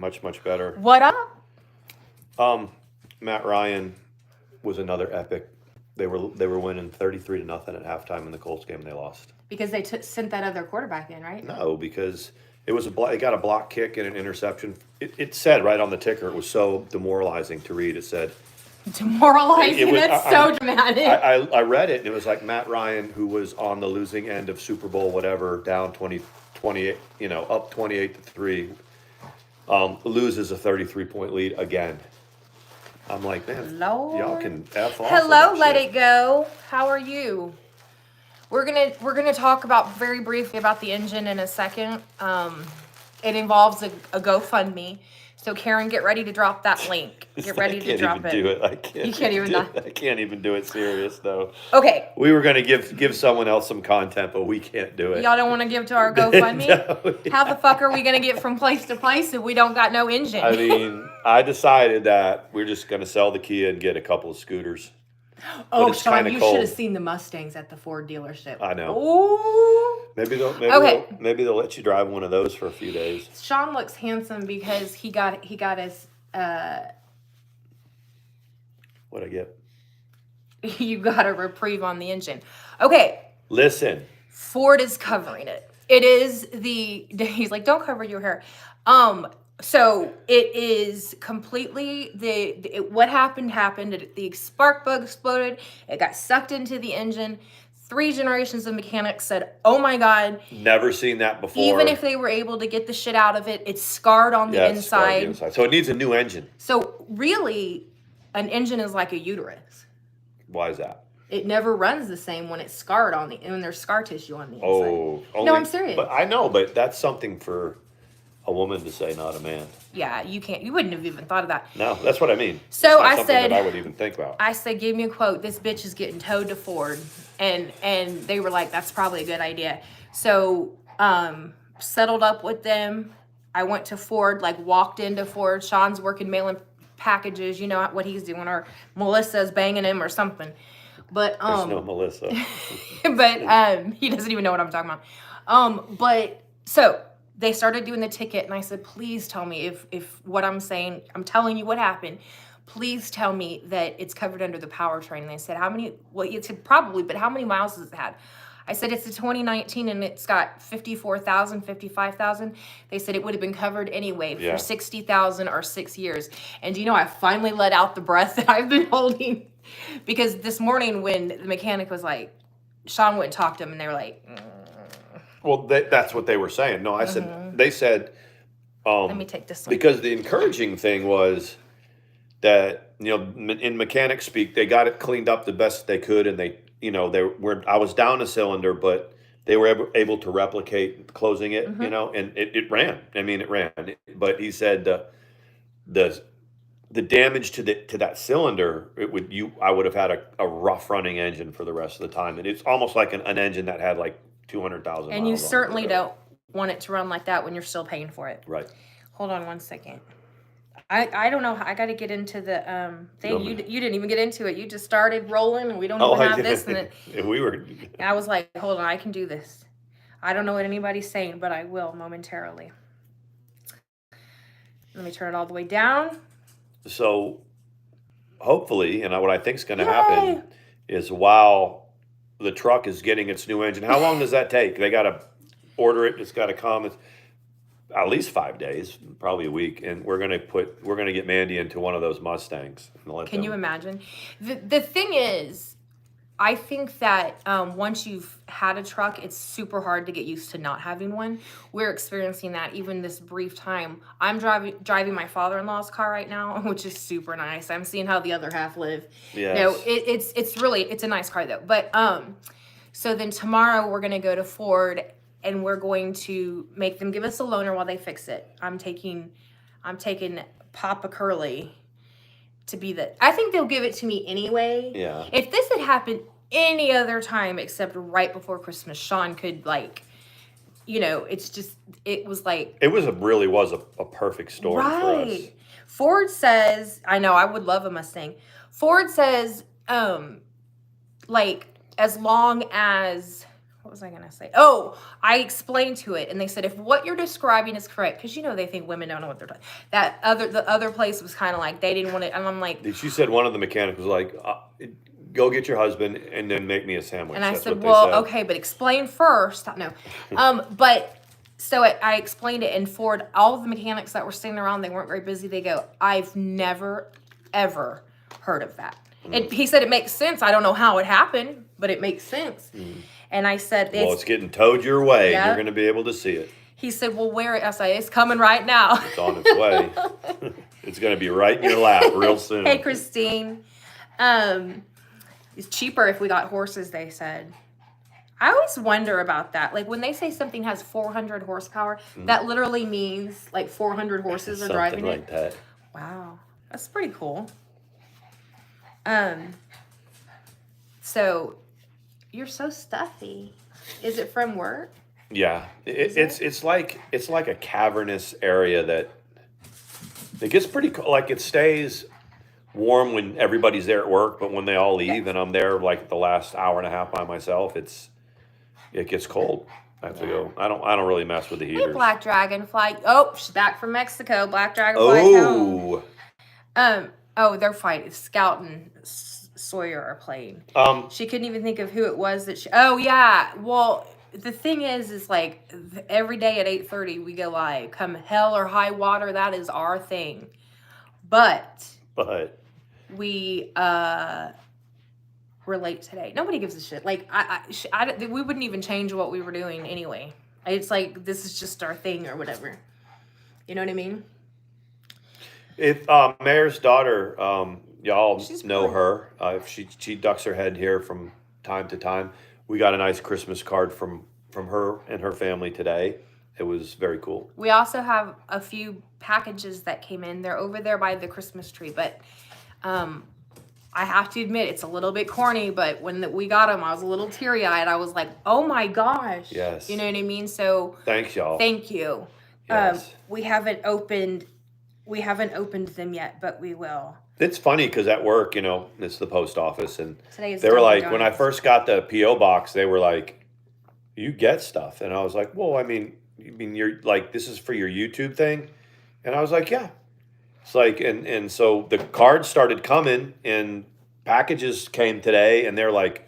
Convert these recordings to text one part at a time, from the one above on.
Much better. What up? Matt Ryan was another epic. They were winning 33-0 at halftime in the Colts game. They lost because they sent that other quarterback in, right? No, because it was it got a block kick and an interception. It said right on the ticker. It was so demoralizing to read. It said demoralizing. That's so dramatic. I read it and it was like Matt Ryan, who was on the losing end of Super Bowl whatever, down 28, up 28-3, loses a 33-point lead again. I'm like, man, Lord. Y'all can F off. Hello, Let It Go. How are you? We're gonna talk very briefly about the engine in a second. It involves a GoFundMe. So Karen, get ready to drop that link. Get ready to drop it. Do it. I can't. You can't even. I can't even do it serious though. Okay. We were gonna give someone else some content, but we can't do it. Y'all don't want to give to our GoFundMe? No, yeah. How the fuck are we gonna get from place to place if we don't got no engine? I mean, I decided that we're just gonna sell the Kia and get a couple of scooters. Oh, Sean, you should have seen the Mustangs at the Ford dealership. I know. Ooh.Maybe they'll let you drive one of those for a few days. Sean looks handsome because he got his What'd I get? You got a reprieve on the engine. Okay. Listen. Ford is covering it. It is he's like, don't cover your hair. So it is completely what happened. The spark plug exploded. It got sucked into the engine. 3 generations of mechanics said, "Oh my God, never seen that before." Even if they were able to get the shit out of it, it's scarred on the inside. So it needs a new engine. So really, an engine is like a uterus. Why is that? It never runs the same when it's scarred when there's scar tissue on the inside. Oh, no, I'm serious. But I know, but that's something for a woman to say, not a man. Yeah, you can't. You wouldn't have even thought of that. No, that's what I mean. So I said, that I would even think about. I said, give me a quote. This bitch is getting towed to Ford, and they were like, that's probably a good idea. So settled up with them. I went to Ford, walked into Ford. Sean's working mailing packages. You know what he's doing, or Melissa's banging him or something. But there's no Melissa. But he doesn't even know what I'm talking about. But so they started doing the ticket, and I said, please tell me if what I'm saying, I'm telling you what happened. Please tell me that it's covered under the powertrain. And they said, how many? Well, you said probably, but how many miles has it had? I said, it's a 2019 and it's got 54,000, 55,000. They said it would have been covered anyway for 60,000 or 6 years. And I finally let out the breath that I've been holding. Because this morning when the mechanic was like, Sean went and talked to him and they were like, Well, that's what they were saying. No, I said, they said, let me take this one. Because the encouraging thing was that, in mechanic speak, they got it cleaned up the best they could. And I was down a cylinder, but they were able to replicate closing it, and it ran. I mean, it ran. But he said the damage to that cylinder, I would have had a rough running engine for the rest of the time. And it's almost like an engine that had 200,000 miles. And you certainly don't want it to run like that when you're still paying for it. Right. Hold on one second. I don't know. I got to get into the thing. You didn't even get into it. You just started rolling, and we don't even have this. And we were. I was like, hold on, I can do this. I don't know what anybody's saying, but I will momentarily. Let me turn it all the way down. So, hopefully, and what I think is going to happen is while the truck is getting its new engine, how long does that take? They got to order it. It's got to come. It's at least 5 days, probably a week, and we're gonna get Mandi into one of those Mustangs. Can you imagine? The thing is, I think that once you've had a truck, it's super hard to get used to not having one. We're experiencing that even this brief time. I'm driving my father-in-law's car right now, which is super nice. I'm seeing how the other half live. Yes. It's a nice car though. But so then tomorrow we're gonna go to Ford. And we're going to make them give us a loaner while they fix it. I'm taking Papa Kirley to be I think they'll give it to me anyway. Yeah. If this had happened any other time except right before Christmas, Sean could it's just, it was like. It really was a perfect storm for us. Right. Ford says, I know, I would love a Mustang. Ford says, as long as what was I gonna say? Oh, I explained to it, and they said if what you're describing is correct, because they think women don't know what they're talking. The other place was kind of like they didn't want it, and I'm like, She said one of the mechanics was like, "Go get your husband and then make me a sandwich." and I That's said, what they well, said. okay, but explain first. No, but so I explained it, and Ford, all of the mechanics that were sitting around, they weren't very busy. They go, I've never ever heard of that. He said it makes sense. I don't know how it happened, but it makes sense. And I said, Well, it's getting towed your way. Yep. You're going to be able to see it. He said, well, where? I said, it's coming right now. It's on its way. It's going to be right in your lap real soon. Hey, Christine. It's cheaper if we got horses, they said. I always wonder about that. Like when they say something has 400 horsepower, that literally means like 400 horses are driving like that. Wow. That's pretty cool. So you're so stuffy. Is it from work? Yeah, it's like a cavernous area that it gets pretty cold. Like it stays warm when everybody's there at work, but when they all leave and I'm there like the last hour and a half by myself, it gets cold. I have to go. I don't really mess with the heaters. Hey, Black Dragonfly. Oh, she's back from Mexico. Black Dragonfly's home. They're fighting. Scout and Sawyer are playing. She couldn't even think of who it was that she. Oh yeah. Well, the thing is like every day at 8:30 we go live. Come hell or high water, that is our thing. But we were late today. Nobody gives a shit. Like we wouldn't even change what we were doing anyway. It's like this is just our thing or whatever. You know what I mean? If Mayor's daughter, y'all know pretty. her. If she ducks her head here from time to time. We got a nice Christmas card from her and her family today. It was very cool. We also have a few packages that came in. They're over there by the Christmas tree, but I have to admit it's a little bit corny. But when we got them, I was a little teary-eyed. I was like, "Oh my gosh!" Yes. You know what I mean? So thanks, y'all. Thank you. Yes. We haven't opened them yet, but we will. It's funny because at work, it's the post office, and Today's they were like, Dunkin' when I Donuts. first got the PO box, they were like, "You get stuff," and I was like, "Well, I mean, you're like, this is for your YouTube thing," and I was like, "Yeah." It's like, and so the cards started coming, and packages came today, and they're like,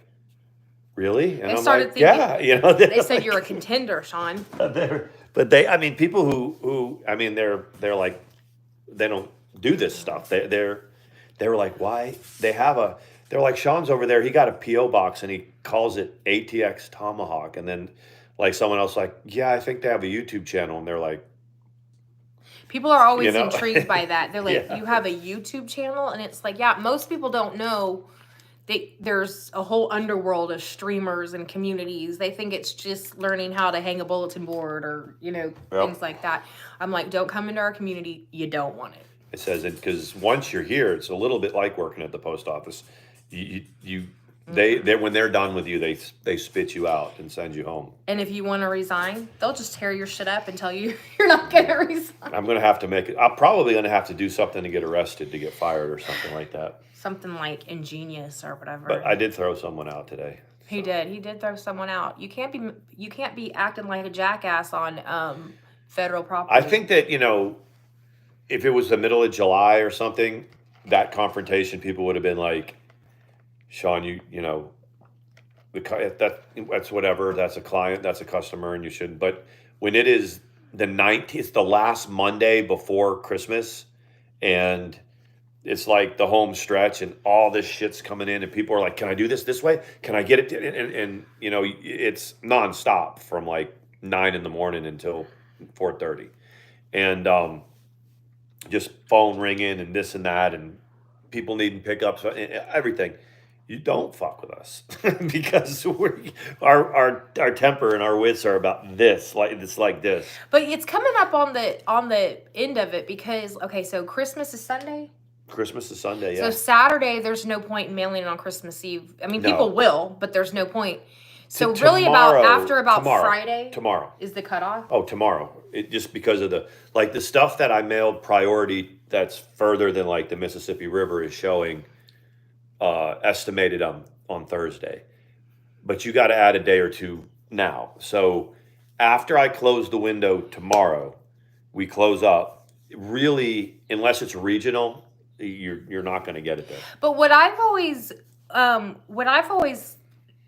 "Really?" And They I'm started like, "Yeah," They said you're a contender, Sean. But they, I mean, people who, I mean, they're like, they don't do this stuff. They were like, why? They're like, Sean's over there. He got a PO box and he calls it ATX Tomahawk. And then like someone else like, yeah, I think they have a YouTube channel. And they're like, people are always intrigued by that. They're like, Yeah. you have a YouTube channel? And it's like, yeah, most people don't know there's a whole underworld of streamers and communities. They think it's just learning how to hang a bulletin board or, things like that. I'm like, don't come into our community. You don't want it. It says it because once you're here, it's a little bit like working at the post office. They when they're done with you, they spit you out and send you home. And if you want to resign, they'll just tear your shit up and tell you you're not going to resign. I'm going to have to make it. I'm probably going to have to do something to get arrested to get fired or something like that. Something like ingenious or whatever. But I did throw someone out today. He did throw someone out. You can't be acting like a jackass on federal property. I think that, if it was the middle of July or something, that confrontation, people would have been like, Sean, that's whatever. That's a client, that's a customer, and you shouldn't. But when it is the 19th, it's the last Monday before Christmas, and it's like the home stretch, and all this shit's coming in, and people are like, "Can I do this way? Can I get it?" And it's nonstop from like 9 a.m. until 4:30, and just phone ringing and this and that, and people needing pickups, everything. You don't fuck with us because our temper and our wits are about this, like this. But it's coming up on the end of it because so Christmas is Sunday. Christmas is Sunday, yeah. So Saturday, there's no point in mailing it on Christmas Eve. I mean, No. People will, but there's no point. So Tomorrow- after tomorrow, Friday tomorrow is the cutoff. Oh, tomorrow. It just because of the stuff that I mailed priority that's further than like the Mississippi River is showing estimated on Thursday. But you got to add a day or two now. So after I close the window tomorrow, we close up. Really, unless it's regional, you're not going to get it there. But what I've always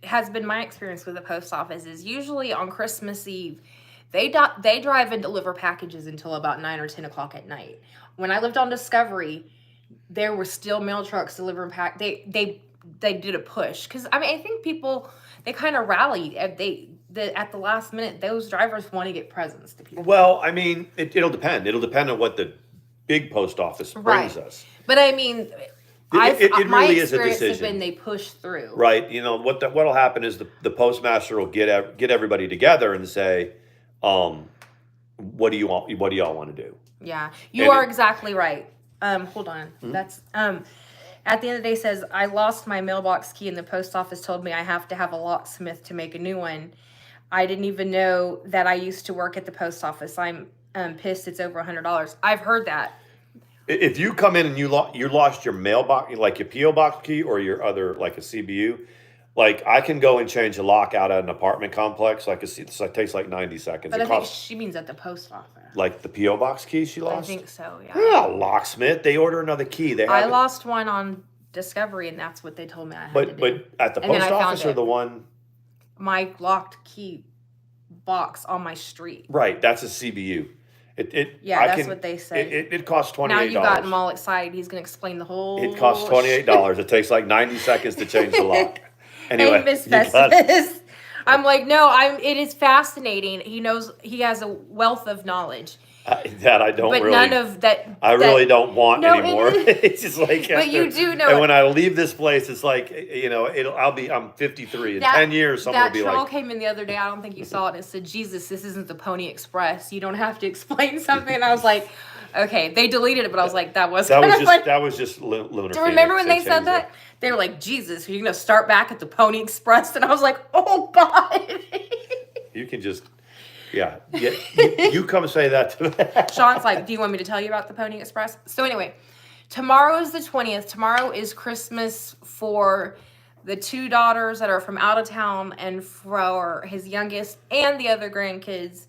has been my experience with the post office is usually on Christmas Eve, they drive and deliver packages until about 9 or 10 o'clock at night. When I lived on Discovery, there were still mail trucks delivering They did a push because I mean I think people they kind of rallied at the last minute. Those drivers want to get presents to people. Well, I mean, it'll depend. It'll depend on what the big post office brings us. But I mean, it my really is a experience has decision. been they push through. Right. You know what'll happen is the postmaster will get everybody together and say, what do you want? What do y'all want to do? Yeah, you are exactly right. Hold on. Mm-hmm. That's at the end of the day says I lost my mailbox key and the post office told me I have to have a locksmith to make a new one. I didn't even know that I used to work at the post office. I'm pissed. It's over $100. I've heard that. If you come in and you lost your mailbox, like your PO box key or your other like a CBU, like I can go and change a lock out at an apartment complex. Like it takes like 90 seconds. But I think she means at the post office. Like the PO box key she lost. I think so. Yeah. Yeah, locksmith. They order another key. I lost one on Discovery, and that's what they told me I had to do. But at the post office or the one. My locked key box on my street. Right, that's a CBU. That's what they say. It costs $28. Now you got him all excited. He's going to explain the whole. It costs $28. It takes like 90 seconds to change the lock. Anyway, Miss Festivus. I'm like, no. It is fascinating. He knows. He has a wealth of knowledge. That I don't. But really, none of that. I really don't want anymore. It's just like. But you do know. And when I leave this place, it's like I'm 53 in 10 years. Someone will be like. That troll came in the other day. I don't think you saw it. It said, "Jesus, this isn't the Pony Express. You don't have to explain something." And I was like, "Okay." They deleted it, but I was like, "That was just Lunar." Do you remember when they said that? They were like, "Jesus, you're gonna start back at the Pony Express," and I was like, "Oh God." You can just. Yeah, you come say that to me. Sean's like, do you want me to tell you about the Pony Express? So anyway, tomorrow is the 20th. Tomorrow is Christmas for the two daughters that are from out of town and for his youngest and the other grandkids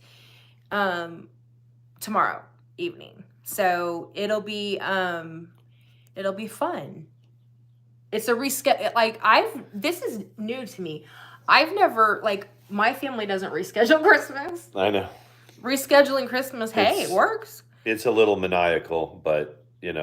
tomorrow evening. So it'll be fun. It's a reschedule. This is new to me. I've never my family doesn't reschedule Christmas. I know. Rescheduling Christmas, it works. It's a little maniacal, but It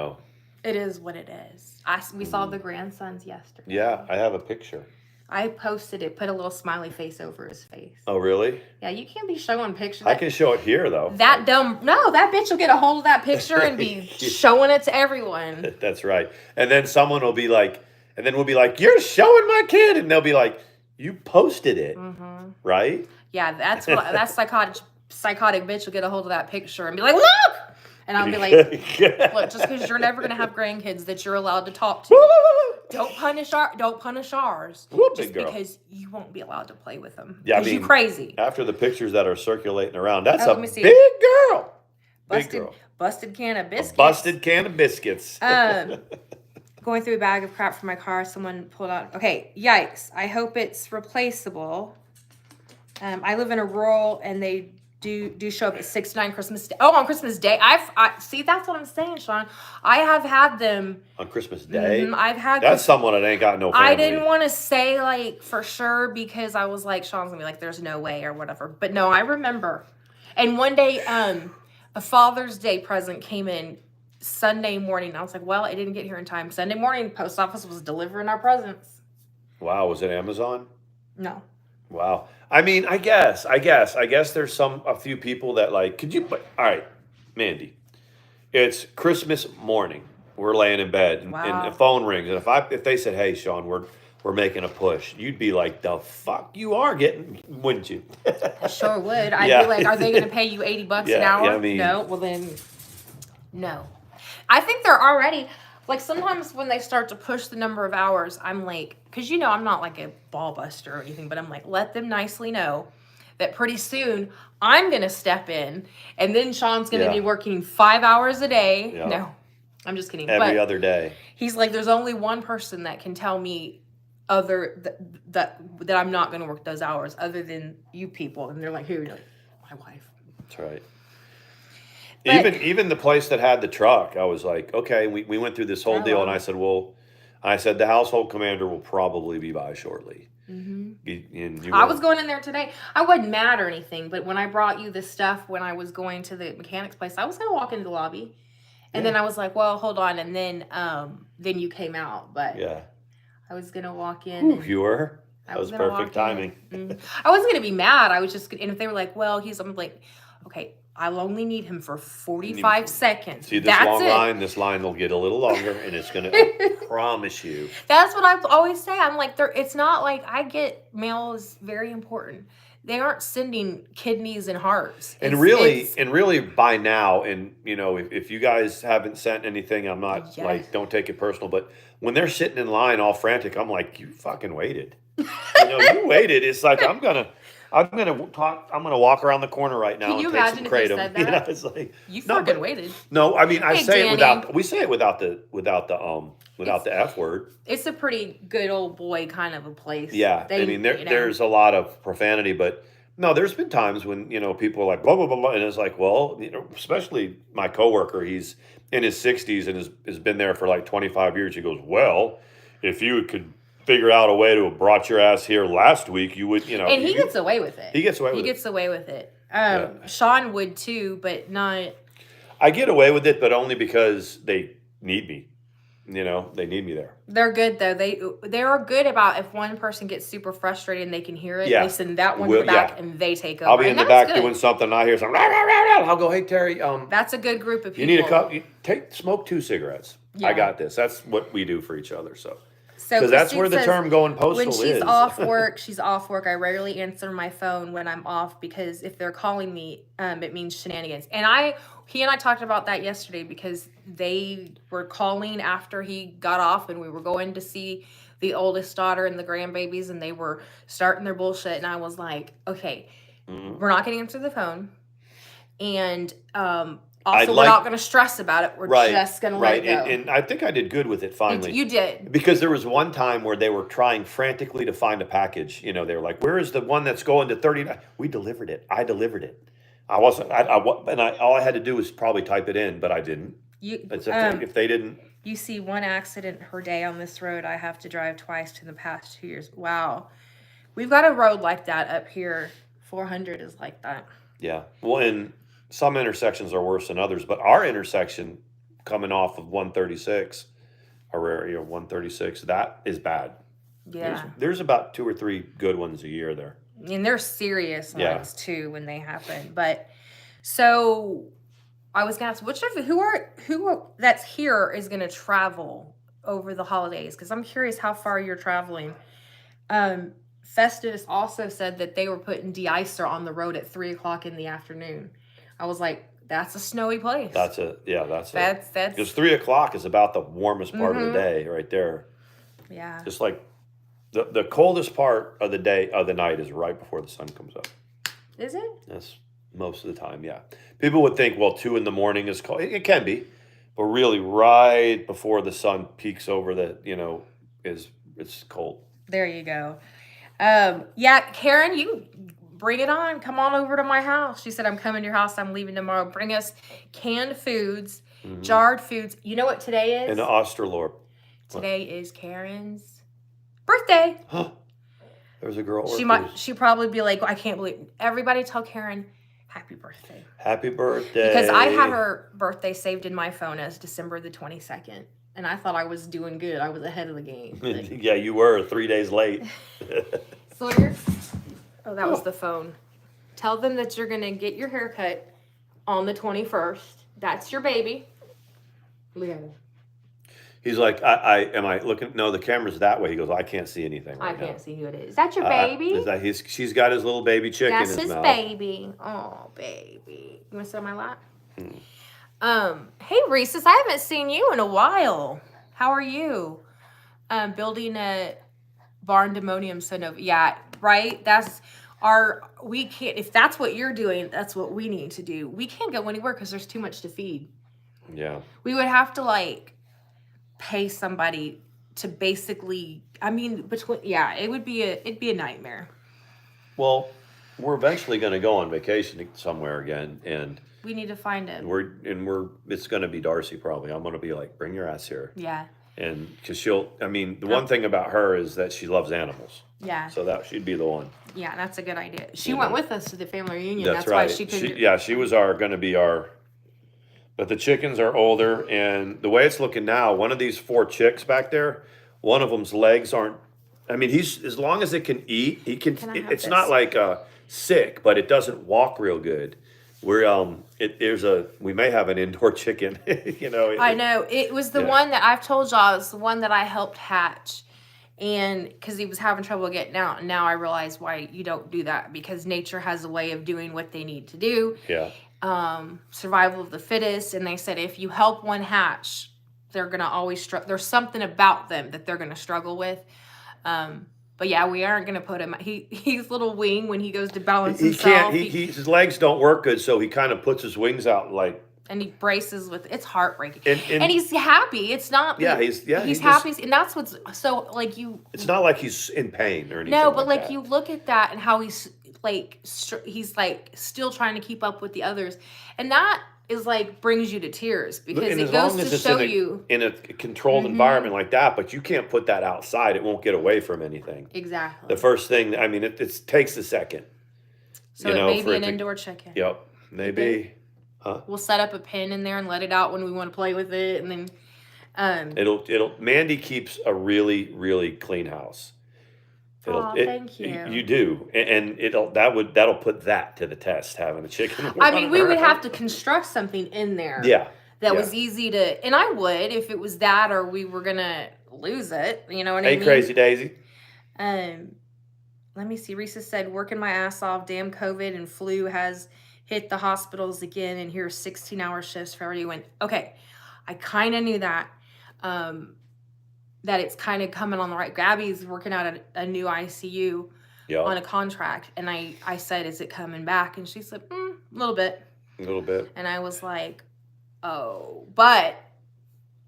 is what it is. We saw the grandsons yesterday. Yeah, I have a picture. I posted it, put a little smiley face over his face. Oh, really? Yeah, you can't be showing pictures. I can show it here, though. That bitch will get a hold of that picture and be showing it to everyone. That's right. And then someone will be like, you're showing my kid. And they'll be like, you posted it, right? Yeah, that psychotic bitch will get a hold of that picture and be like, look! And I'll be like, look, just because you're never going to have grandkids that you're allowed to talk to, don't punish ours. Just because you won't be allowed to play with them. Yeah, you're crazy. After the pictures that are circulating around, that's a big girl. Busted can of biscuits. A busted can of biscuits. Going through a bag of crap from my car, someone pulled out. Okay, yikes. I hope it's replaceable. I live in a rural, and they do show up at 6 to 9 Christmas Day. Oh, on Christmas Day. I see, that's what I'm saying, Sean. I have had them. On Christmas Day? I've had That's someone that ain't got no family. I didn't want to say, for sure, because I was like, Sean's going to be like, there's no way or whatever. But no, I remember. And one day, a Father's Day present came in Sunday morning. I was like, well, it didn't get here in time. Sunday morning, post office was delivering our presents. Wow, was it Amazon? No. Wow. I mean, I guess there's a few people that all right, Mandi, it's Christmas morning. We're laying in bed and the phone rings. And if they said, hey, Sean, we're making a push, you'd be like, the fuck you are getting, wouldn't you? I sure would. I'd be like, are they going to pay you $80 an hour? Yeah, I mean, no. Well, then, no. I think they're already, sometimes when they start to push the number of hours, I'm like, because I'm not like a ball buster or anything, but I'm like, let them nicely know that pretty soon I'm going to step in, and then Sean's going to be working 5 hours a day. Yeah. No, I'm just kidding. Every other day. He's like, there's only one person that can tell me that I'm not going to work those hours other than you people. And they're like, who? Like, my wife. That's right. But, Even the place that had the truck, I was like, okay, we went through this whole deal, and I said, the household commander will probably be by shortly. I was going in there today. I wasn't mad or anything, but when I brought you this stuff when I was going to the mechanic's place, I was going to walk into the lobby. And then I was like, well, hold on. And then you came out, but I was going to walk in. Ooh, you were? That was perfect timing. I wasn't going to be mad. I was just, and if they were like, well, I'm like, okay, I'll only need him for 45 seconds. See this long line? This line will get a little longer, and it's going to, I promise you. That's what I always say. I'm like, it's not like I get mail is very important. They aren't sending kidneys and hearts. And really by now, and if you guys haven't sent anything, I'm not like, don't take it personal, but when they're sitting in line all frantic, I'm like, you fucking waited. You waited. It's like, I'm gonna walk around the corner right now. Can you imagine if you said that? It's like you fucking waited. No, I mean I say it we say it without the F word. It's a pretty good old boy kind of a place. Yeah, I mean there's a lot of profanity, but no, there's been times when people are like blah blah blah, blah and it's like, well, especially my coworker, he's in his 60s and has been there for like 25 years. He goes, well, if you could figure out a way to have brought your ass here last week, you would, And he gets away with it. He gets away with it. Sean would too, but not. I get away with it, but only because they need me. They need me there. They're good though. They are good about if one person gets super frustrated and they can hear it, they send that one to the back and they take over. I'll be in the back doing something, and I hear something. I'll go, hey Terry. That's a good group of people. You need a cup. Smoke 2 cigarettes. Yeah. I got this. That's what we do for each other. So because that's where the term going postal is. When she's off work, I rarely answer my phone when I'm off because if they're calling me, it means shenanigans. And he and I talked about that yesterday because they were calling after he got off and we were going to see the oldest daughter and the grandbabies and they were starting their bullshit. And I was like, okay, we're not going to answer the phone. And also, we're not going to stress about it. We're just going to let it go. And I think I did good with it finally. You did. Because there was one time where they were trying frantically to find a package. They were like, where is the one that's going to 39? We delivered it. I delivered it. I wasn't. All I had to do was probably type it in, but I didn't. If they didn't. You see one accident per day on this road. I have to drive twice in the past 2 years. Wow. We've got a road like that up here. 400 is like that. Yeah. Well, and some intersections are worse than others, but our intersection coming off of 136, or 136, that is bad. Yeah. There's about 2 or 3 good ones a year there. And they're serious ones too when they happen. But so I was gonna ask, who that's here is gonna travel over the holidays? Because I'm curious how far you're traveling. Festus also said that they were putting de-icer on the road at 3:00 in the afternoon. I was like, that's a snowy place. That's because 3:00 is about the warmest part of the day right there. Yeah. Just like the coldest part of the night is right before the sun comes up. Is it? That's most of the time, yeah. People would think, well, 2 in the morning is cold. It can be, but really right before the sun peaks over it's cold. There you go. Yeah, Karen, you bring it on. Come on over to my house. She said, I'm coming to your house. I'm leaving tomorrow. Bring us canned foods, jarred foods. You know what today is? And the Osterlorp. Today is Karen's birthday. There's a girl. She'd probably be like, I can't believe. Everybody tell Karen, happy birthday. Happy birthday. Because I had her birthday saved in my phone as December the 22nd. And I thought I was doing good. I was ahead of the game. Yeah, you were 3 days late. Sawyer? Oh, that was the phone. Tell them that you're going to get your hair cut on the 21st. That's your baby. Look at him. He's like, am I looking? No, the camera's that way. He goes, I can't see anything right now. I can't see who it is. Is that your baby? She's got his little baby chick in his mouth. That's his baby. Oh, baby. You want to sit on my lap? Hey, Reese's, I haven't seen you in a while. How are you? Building a barn-demonium sonova. Yeah, right? We can't, if that's what you're doing, that's what we need to do. We can't go anywhere because there's too much to feed. Yeah. We would have to, pay somebody to basically, I mean, it'd be a nightmare. Well, we're eventually going to go on vacation somewhere again, and we need to find it. It's going to be Darcy probably. I'm going to be like, bring your ass here. Yeah. And because the one thing about her is that she loves animals. Yeah. So that she'd be the one. Yeah, that's a good idea. She went with us to the family reunion. That's right. Why she could. She was going to be our. But the chickens are older, and the way it's looking now, one of these 4 chicks back there, one of them's legs aren't. I mean, he's as long as it can eat, he can. It's not like sick, but it doesn't walk real good. We may have an indoor chicken. I know it was the one that I've told y'all. It's the one that I helped hatch, and because he was having trouble getting out. And now I realize why you don't do that, because nature has a way of doing what they need to do. Yeah. Survival of the fittest, and they said if you help one hatch, they're gonna always struggle. There's something about them that they're gonna struggle with. But yeah, we aren't gonna put him. He's little wing when he goes to balance himself. His legs don't work good, so he kind of puts his wings out like. And he braces with. It's heartbreaking. And he's happy. It's not. Yeah, he's happy, and that's what's so like you. It's not like he's in pain or anything. No, but like you look at that and how he's still trying to keep up with the others, and that is brings you to tears, because it goes to show you in a controlled environment like that. But you can't put that outside; it won't get away from anything. Exactly. The first thing, I mean, it takes a second. So it may be an indoor chicken. Yep, maybe. Huh? We'll set up a pen in there and let it out when we want to play with it, and then Mandi keeps a really, really clean house. Thank you. You do, and that'll put that to the test, having a chicken. I mean, we would have to construct something in there. Yeah. That was easy to, and I would if it was that, or we were gonna lose it. You know what I mean? Hey, Crazy Daisy. Let me see. Risa said, working my ass off. Damn COVID and flu has hit the hospitals again, and here's 16-hour shifts for everyone. Okay, I kind of knew that. That it's kind of coming on the right. Gabby's working out at a new ICU on a contract. And I said, is it coming back? And she said, a little bit. A little bit. And I was like, oh. But,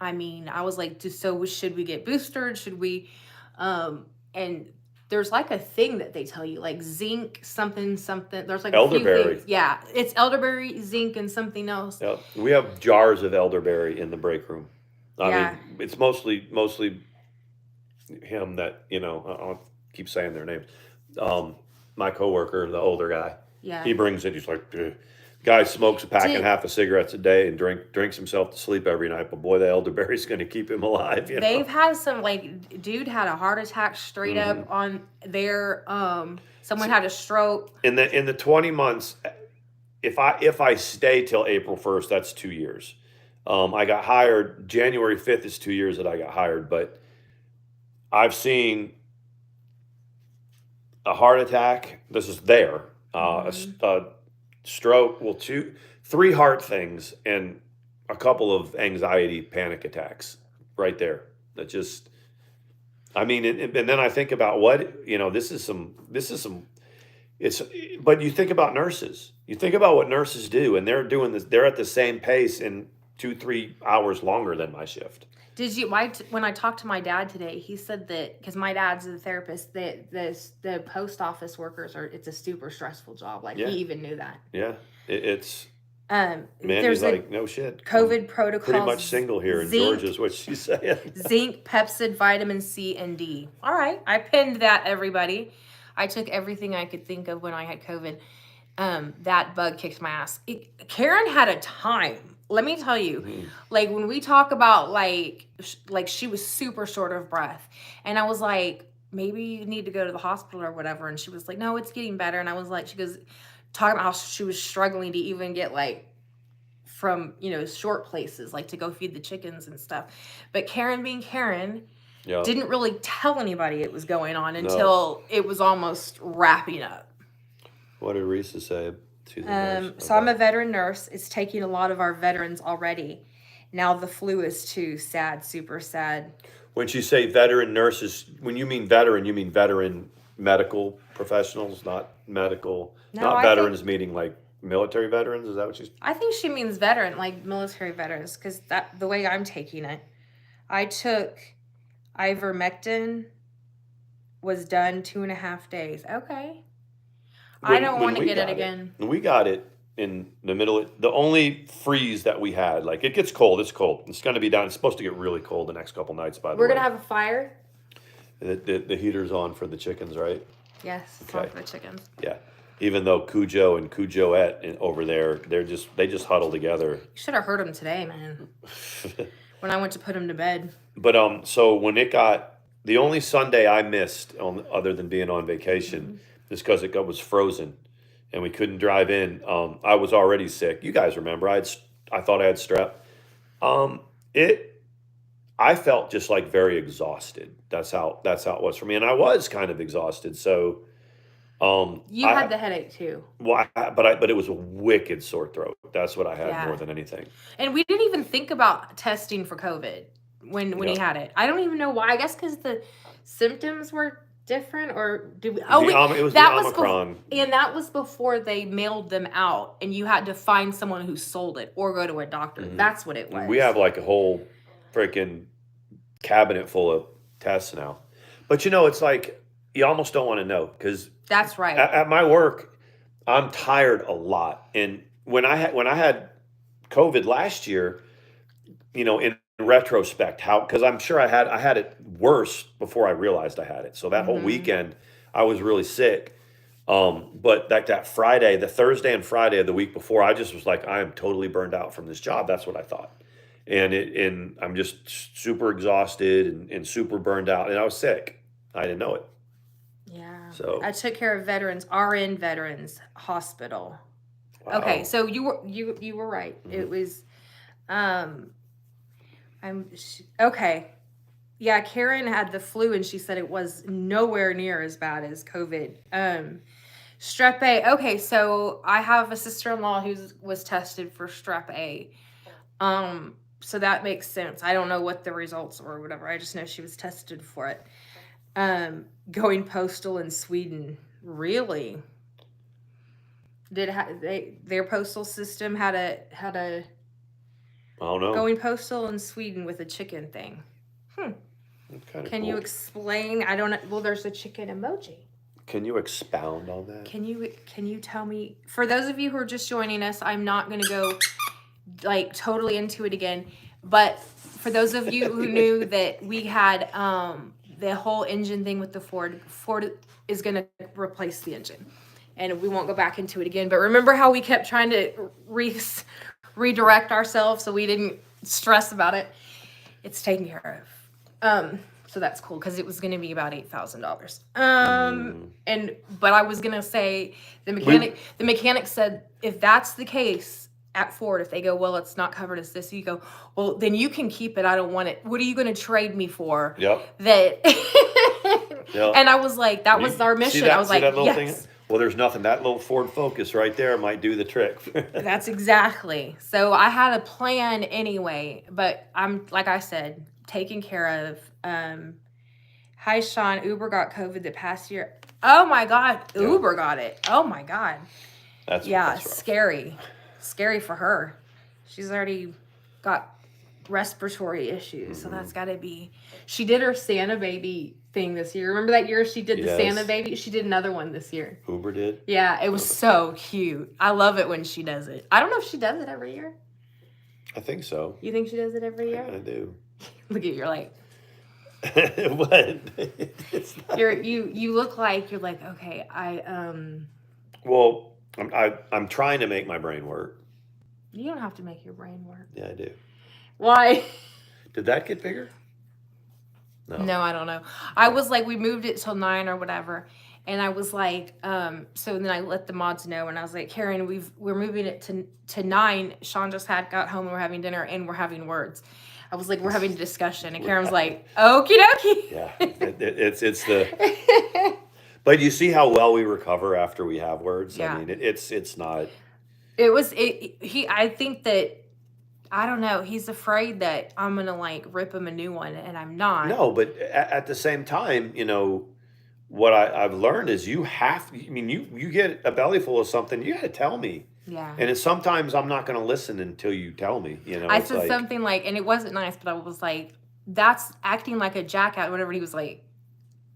I mean, I was like, so should we get boosted? Should we? And there's a thing that they tell you, zinc, something. There's elderberry. A few things. Yeah, it's elderberry, zinc, and something else. Yeah, we have jars of elderberry in the break room. I mean, it's mostly him that, I'll keep saying their names. My coworker, the older guy, he brings it. He's like, ugh. Guy smokes a pack and half of cigarettes a day and drinks himself to sleep every night. But boy, the elderberry's going to keep him alive. They've had some dude had a heart attack straight up on their. Someone had a stroke. In the 20 months, if I stay till April 1st, that's 2 years. I got hired January 5th is 2 years that I got hired, but I've seen a heart attack. This is there. A stroke. Well, 3 heart things and a couple of anxiety panic attacks right there. That just, I mean, and then I think about this is some, but you think about nurses. You think about what nurses do, and they're doing this. They're at the same pace in 2-3 hours longer than my shift. Did you? When I talked to my dad today, he said that because my dad's a therapist, that the post office workers it's a super stressful job. He even knew that. Yeah, it's. There's no shit. COVID protocols. Pretty much single here in Georgia is what she's saying. Zinc, Pepsid, vitamin C, and D. All right, I pinned that, everybody. I took everything I could think of when I had COVID. That bug kicked my ass. Karen had a time. Let me tell you, when we talk about she was super short of breath, and I was like, maybe you need to go to the hospital or whatever. And she was like, no, it's getting better. And I was like, she goes, talking about how she was struggling to even get from, short places, to go feed the chickens and stuff. But Karen being Karen didn't really tell anybody it was going on until it was almost wrapping up. What did Risa say? So I'm a veteran nurse. It's taking a lot of our veterans already. Now the flu is too sad, super sad. When you say veteran nurses, when you mean veteran medical professionals, not medical, not veterans meaning military veterans. Is that what she's? I think she means veteran, military veterans, because the way I'm taking it, I took Ivermectin was done 2.5 days. Okay. I don't want to get it again. We got it in the middle of the only freeze that we had. Like, it gets cold. It's cold. It's going to be down. It's supposed to get really cold the next couple nights, by the way. We're going to have a fire? The heater's on for the chickens, right? Yes, it's on for the chickens. Yeah. Even though Cujo and Cujoette over there, they just huddle together. You should have heard them today, man. When I went to put them to bed. But so when it got, the only Sunday I missed other than being on vacation is because it was frozen and we couldn't drive in. I was already sick. You guys remember? I thought I had strep. I felt just like very exhausted. That's how it was for me, and I was kind of exhausted. So. You had the headache too. Well, but it was a wicked sore throat. That's what I had more than anything. And we didn't even think about testing for COVID when he had it. I don't even know why. I guess because the symptoms were different, or did we? Oh, it was the Omicron. And that was before they mailed them out, and you had to find someone who sold it or go to a doctor. Mm-hmm. That's what it was. We have like a whole freaking cabinet full of tests now, but it's like you almost don't want to know because. That's right. At my work, I'm tired a lot, and when I had COVID last year, in retrospect, because I'm sure I had it worse before I realized I had it. So that whole weekend, I was really sick. But that Friday, the Thursday and Friday of the week before, I just was like, I am totally burned out from this job. That's what I thought, and I'm just super exhausted and super burned out, and I was sick. I didn't know it. Yeah. So I took care of RN veterans hospital. Wow. Okay, so you were right. Mm-hmm. It was okay. Yeah, Karen had the flu and she said it was nowhere near as bad as COVID. Strep A. Okay, so I have a sister-in-law who was tested for strep A. So that makes sense. I don't know what the results were or whatever. I just know she was tested for it. Going postal in Sweden, really? Their postal system had a I don't know. Going postal in Sweden with a chicken thing. Can you explain? I don't know. Well, there's a chicken emoji. Can you expound on that? Can you tell me? For those of you who are just joining us, I'm not going to go like totally into it again. But for those of you who knew that we had the whole engine thing with the Ford is going to replace the engine. And we won't go back into it again. But remember how we kept trying to redirect ourselves so we didn't stress about it? It's taken care of. So that's cool because it was going to be about $8,000. But I was going to say the mechanic said if that's the case at Ford, if they go, well, it's not covered as this, you go, well, then you can keep it. I don't want it. What are you going to trade me for? Yep. That. Yep. And I was like, that was our mission. I was like, yes. Thing? Well, there's nothing. That little Ford Focus right there might do the trick. That's exactly. So I had a plan anyway, but I'm, like I said, taken care of. Hi, Sean. Uber got COVID the past year. Oh, my God. Yeah. Uber got it. Oh, my God. That's scary. Scary for her. She's already got respiratory issues, so that's got to be. She did her Santa baby thing this year. Remember that year she did the Santa baby? She did another one this year. Uber did? Yeah, it was so cute. I love it when she does it. I don't know if she does it every year. I think so. You think she does it every year? I do. Look at you, you're like. What? You look like you're like, okay, Well, I'm trying to make my brain work. You don't have to make your brain work. Yeah, I do. Why? Did that get bigger? No, I don't know. I was like, we moved it till 9 or whatever, and I was like, so then I let the mods know, and I was like, Karen, we're moving it to 9. Sean just got home, and we're having dinner, and we're having words. I was like, we're having a discussion, and Karen was like, okie dokie. Yeah, it's the. But you see how well we recover after we have words. Yeah. I mean, it's not. I think that, I don't know, he's afraid that I'm going to like rip him a new one, and I'm not. No, but at the same time, what I've learned is you get a belly full of something, you got to tell me. Yeah. And sometimes I'm not going to listen until you tell me, I said something like, and it wasn't nice, but I was like, that's acting like a jackass. Whatever he was like.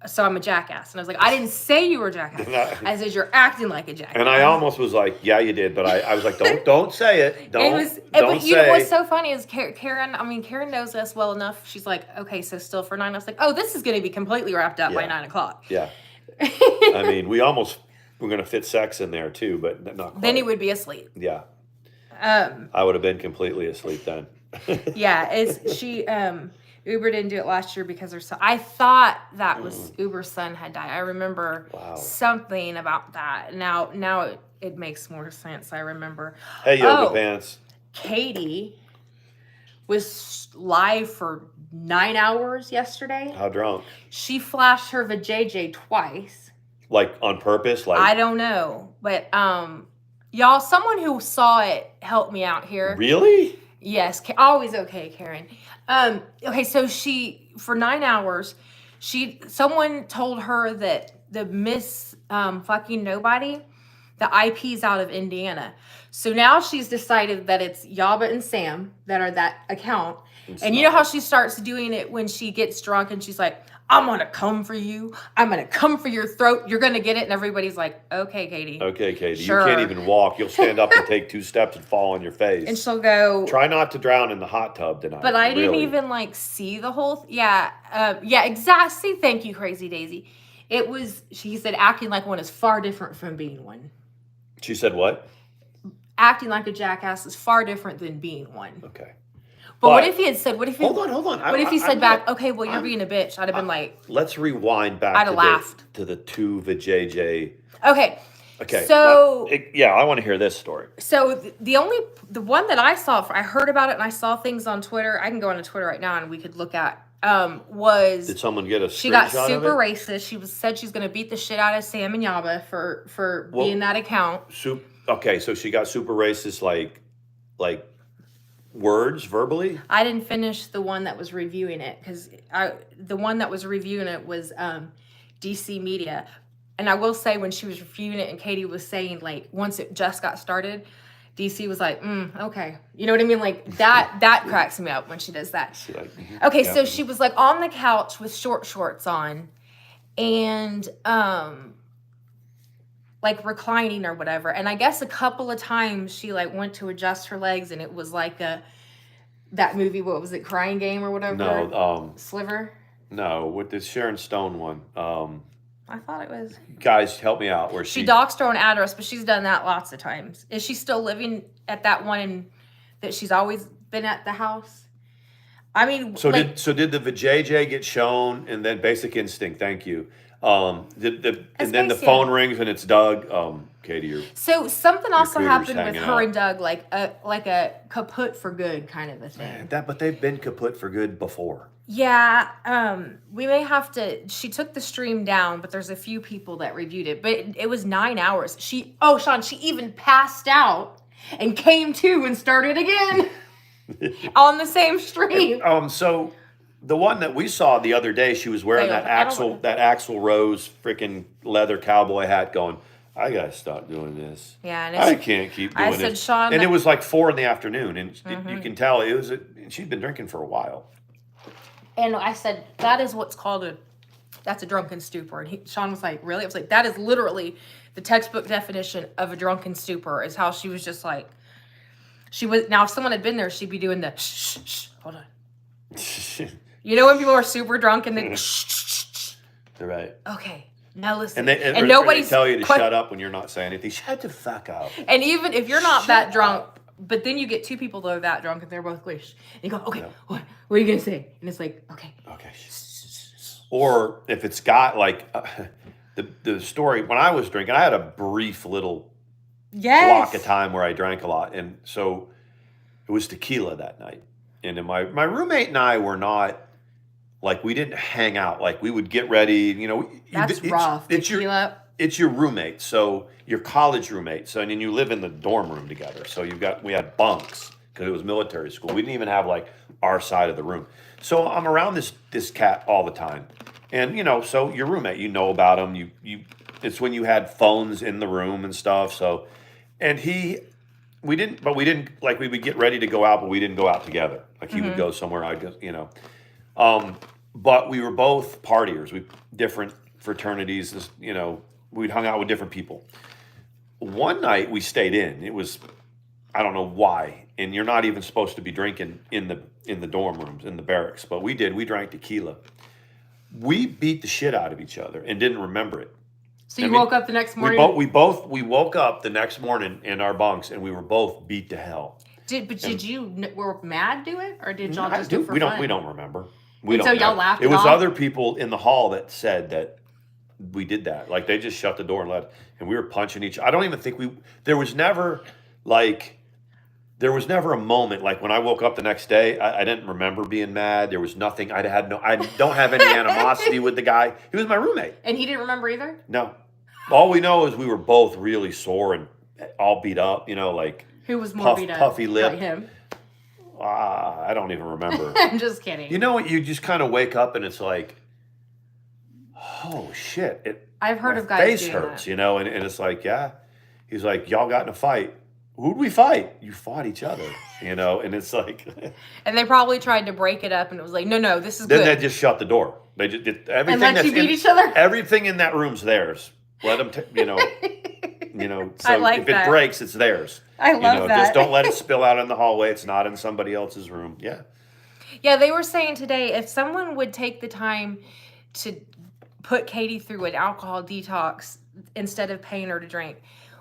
So I'm a jackass, and I was like, I didn't say you were a jackass. I said you're acting like a jackass. And I almost was like, yeah, you did, but I was like, don't say it. Don't say. You know what's so funny is Karen. I mean, Karen knows us well enough. She's like, okay, so still for 9. I was like, oh, this is going to be completely wrapped up by 9 o'clock. Yeah. I mean, we're going to fit sex in there too, but not quite. Then he would be asleep. Yeah. I would have been completely asleep then. Yeah, she Uber didn't do it last year because I thought that was Uber's son had died. I remember something about that. Now it makes more sense. I remember. Hey, yoga pants. Katie was live for 9 hours yesterday. How drunk? She flashed her vajayjay twice. Like on purpose? Like I don't know, but y'all, someone who saw it help me out here. Really? Yes, always okay, Karen. Okay, so for 9 hours, someone told her that the Miss fucking nobody, the IP's out of Indiana. So now she's decided that it's Yaba and Sam that are that account. And you know how she starts doing it when she gets drunk and she's like, I'm going to come for you. I'm going to come for your throat. You're going to get it. And everybody's like, okay, Katie. Okay, Katie. Sure. You can't even walk. You'll stand up and take 2 steps and fall on your face. And she'll go. Try not to drown in the hot tub tonight. But I didn't even see the whole. Yeah, exactly. Thank you, Crazy Daisy. It was, she said, acting like one is far different from being one. She said what? Acting like a jackass is far different than being one. Okay. But what if he had said, hold on. What if he said back, okay, well, you're being a bitch? I'd have been like. Let's rewind back I'd have laughed. To the 2 vajayjay. Okay. So. I want to hear this story. So the one that I saw, I heard about it and I saw things on Twitter. I can go on to Twitter right now and we could look at, was. Did someone get a screenshot? She got super racist. She said she's going to beat the shit out of Sam and Yaba for being that account. Okay, so she got super racist, like words verbally. I didn't finish the one that was reviewing it because the one that was reviewing it was DC Media, and I will say when she was reviewing it and Katie was saying like once it just got started, DC was like, okay, you know what I mean? Like that cracks me up when she does that. Okay, so she was like on the couch with short shorts on, and like reclining or whatever. And I guess a couple of times she like went to adjust her legs and it was like that movie, what was it, Crying Game or whatever? No, Sliver? No, with the Sharon Stone one. I thought it was. Guys, help me out. Where she doxed her own address, but she's done that lots of times. Is she still living at that one that she's always been at the house? I mean, so did the vajayjay get shown and then Basic Instinct? Thank you. And then the phone rings and it's Doug. Katie, so something also happened with her and Doug, like a kaput for good kind of a thing. But they've been kaput for good before. Yeah, we may have to. She took the stream down, but there's a few people that reviewed it. But it was 9 hours. Sean, she even passed out and came to and started again on the same stream. So. The one that we saw the other day, she was wearing that Axl Rose freaking leather cowboy hat going, I got to stop doing this. Yeah, and I can't keep doing this. Sean, and it was like 4 p.m, and you can tell she'd been drinking for a while. And I said, that is what's called that's a drunken stupor. And Sean was like, really? I was like, that is literally the textbook definition of a drunken stupor, is how she was just like, now if someone had been there, she'd be doing the shh, hold on. You know when people are super drunk and then They're right. Okay, now listen. And nobody's tell you to shut up when you're not saying anything. Shut the fuck up. And even if you're not that drunk, but then you get 2 people that are that drunk and they're both and you go, okay, what are you gonna say? And it's like, okay. Or if it's got like the story when I was drinking, I had a brief little block of time where I drank a lot, and so it was tequila that night. And then my roommate and I were not. Like, we didn't hang out. Like, we would get ready, That's rough. It's your roommate, so your college roommate. So, and then you live in the dorm room together. So we had bunks because it was military school. We didn't even have, like, our side of the room. So I'm around this cat all the time. And, so your roommate, you know about him. It's when you had phones in the room and stuff. So, and we didn't, like, we would get ready to go out, but we didn't go out together. Like, he would go somewhere, I'd go, But we were both partiers. We different fraternities. You know, we'd hung out with different people. One night we stayed in. It was, I don't know why, and you're not even supposed to be drinking in the dorm rooms in the barracks, but we did. We drank tequila. We beat the shit out of each other and didn't remember it. So you woke up the next morning. We woke up the next morning in our bunks and we were both beat to hell. Did you were Mad do it, or did y'all just do it for we fun? We don't remember. So y'all laughed. It was other people in the hall that said that we did that. Like they just shut the door and we were punching each. I don't even think there was never a moment like when I woke up the next day. I didn't remember being mad. There was nothing. I don't have any animosity with the guy. He was my roommate, and he didn't remember either. No, all we know is we were both really sore and all beat up. You know, like who was more beat up? Puffy lip. Like him. I don't even remember. I'm just kidding. You know what? You just kind of wake up and it's like, oh shit! I've heard of guys face doing hurts, that. you know, and it's like, yeah. He's like, y'all got in a fight. Who'd we fight? You fought each other, you know, and it's like. And they probably tried to break it up, and it was like, no, this is then good. Then they just shut the door. They just did everything. And let you beat each other. Everything in that room's theirs. Let them, you know. So like if it breaks, it's theirs. I love that. Just don't let it spill out in the hallway. It's not in somebody else's room. Yeah. Yeah, they were saying today if someone would take the time to put Katie through an alcohol detox instead of paying her to drink.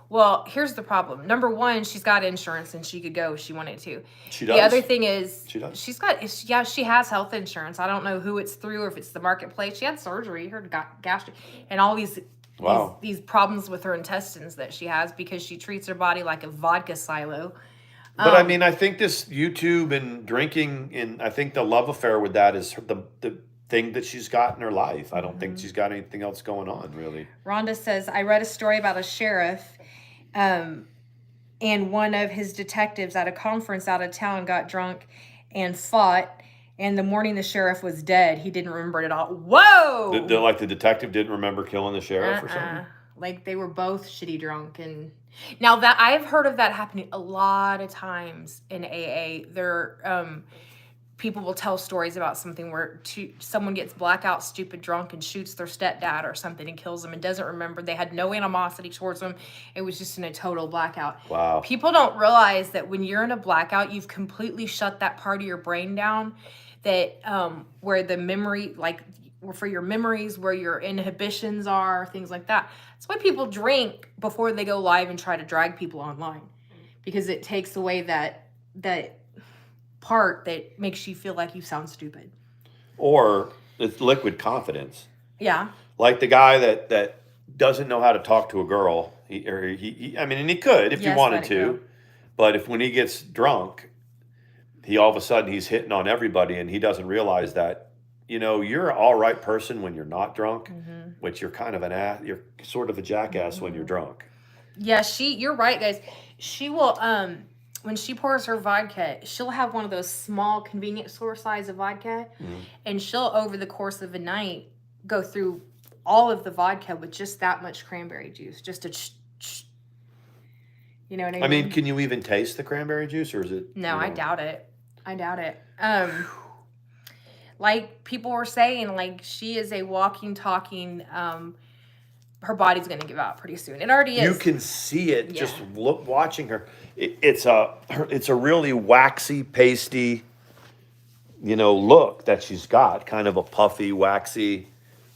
Well, here's the problem. Number one, she's got insurance and she could go if she wanted to. She does. The other thing is she has health insurance. I don't know who it's through or if it's the marketplace. She had surgery, her gastric, and all these problems with her intestines that she has because she treats her body like a vodka silo. But I mean, I think this YouTube and drinking, and I think the love affair with that is the thing that she's got in her life. I don't think she's got anything else going on, really. Rhonda says, I read a story about a sheriff and one of his detectives at a conference out of town got drunk and fought. And the morning the sheriff was dead, he didn't remember it at all. Whoa! Like the detective didn't remember killing the sheriff or something? Like they were both shitty drunk. And now that I've heard of that happening a lot of times in AA. People will tell stories about something where someone gets blackout stupid drunk and shoots their stepdad or something and kills him and doesn't remember. They had no animosity towards them. It was just in a total blackout. Wow. People don't realize that when you're in a blackout, you've completely shut that part of your brain down that where the memory, like for your memories, where your inhibitions are, things like that. That's why people drink before they go live and try to drag people online, because it takes away that part that makes you feel like you sound stupid. Or it's liquid confidence. Yeah. Like the guy that doesn't know how to talk to a girl. He and he could if he wanted to. But when he gets drunk, he all of a sudden he's hitting on everybody and he doesn't realize that, you're an all right person when you're not drunk, which you're kind of you're sort of a jackass when you're drunk. Yeah, you're right, guys. She will, when she pours her vodka, she'll have one of those small convenience store size of vodka, and she'll, over the course of a night, go through all of the vodka with just that much cranberry juice, just you know what I mean? I mean, can you even taste the cranberry juice, or is it? No, I doubt it. Like people were saying, like she is a walking, talking. Her body's going to give out pretty soon. It already is. You can see it just watching her. It's a really waxy, pasty, look that she's got. Kind of a puffy, waxy.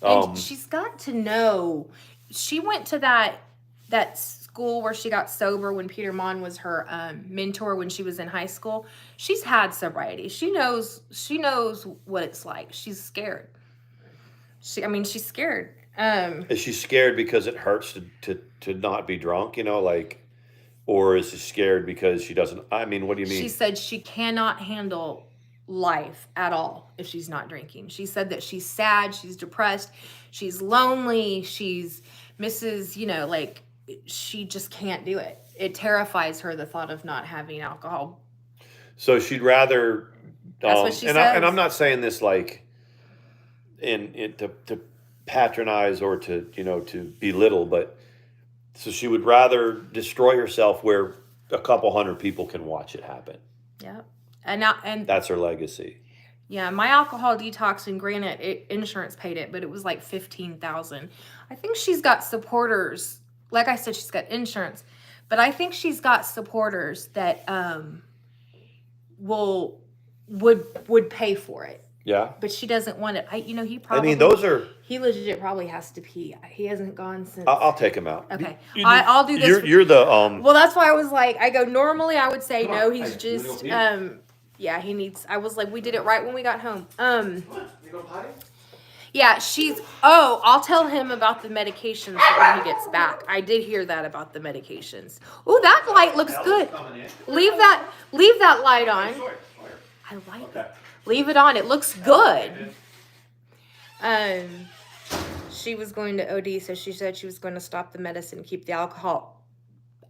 And she's got to know. She went to that school where she got sober when Peter Mon was her mentor when she was in high school. She's had sobriety. She knows what it's like. She's scared. She's scared. Is she scared because it hurts to not be drunk, or is she scared because she doesn't? I mean, what do you mean? She said she cannot handle life at all if she's not drinking. She said that she's sad, she's depressed, she's lonely, she's she just can't do it. It terrifies her, the thought of not having alcohol. So she'd rather. That's what she says. And I'm not saying this like to patronize or to belittle, but so she would rather destroy herself where a couple hundred people can watch it happen. Yeah, and that's her legacy. Yeah, my alcohol detox, and granted, insurance paid it, but it was like $15,000. I think she's got supporters. Like I said, she's got insurance, but I think she's got supporters that would pay for it. Yeah. But she doesn't want it. He I probably. mean, those are. He legit probably has to pee. He hasn't gone since. I'll take him out. Okay, I'll do this. You're the Well, that's why I was like, I go. Normally, I would say Come no. on. He's Hey, just you gonna pee? Yeah, he needs. I was like, we did it right when we got home. You go potty? Yeah, she's. Oh, I'll tell him about the medications when he gets back. I did hear that about the medications. Oh, that light looks good. Leave that light on. I like it. Leave it on. It looks good. She was going to OD, so she said she was going to stop the medicine, keep the alcohol.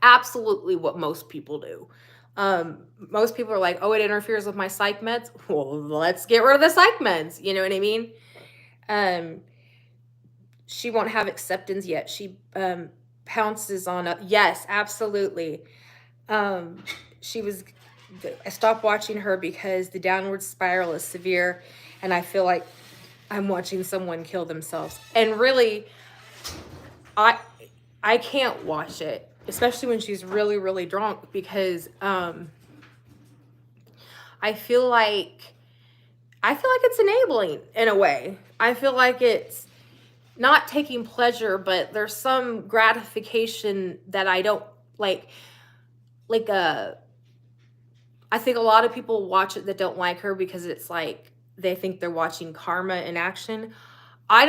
Absolutely, what most people do. Most people are like, oh, it interferes with my psych meds. Well, let's get rid of the psych meds. You know what I mean? She won't have acceptance yet. She pounces on a yes, absolutely. I stopped watching her because the downward spiral is severe, and I feel like I'm watching someone kill themselves. And really, I can't watch it, especially when she's really, really drunk, because I feel like it's enabling in a way. I feel like it's not taking pleasure, but there's some gratification that I don't like. I think a lot of people watch it that don't like her because it's like they think they're watching karma in action. I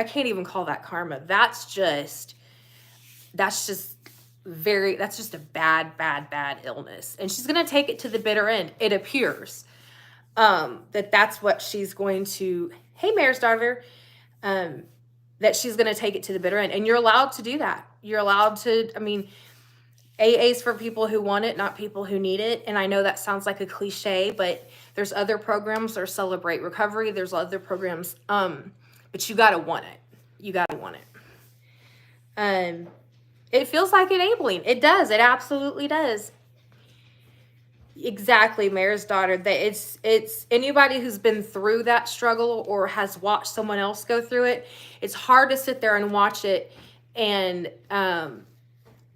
can't even call that karma. That's just a bad illness. And she's going to take it to the bitter end. It appears that's what she's going to, hey, Mayor's daughter, that she's going to take it to the bitter end. And you're allowed to do that. You're allowed to, AA's for people who want it, not people who need it. And I know that sounds like a cliche, but there's other programs. There's Celebrate Recovery. There's other programs. But you got to want it. You got to want it. It feels like enabling. It does. It absolutely does. Exactly, Mayor's daughter. That it's anybody who's been through that struggle or has watched someone else go through it. It's hard to sit there and watch it and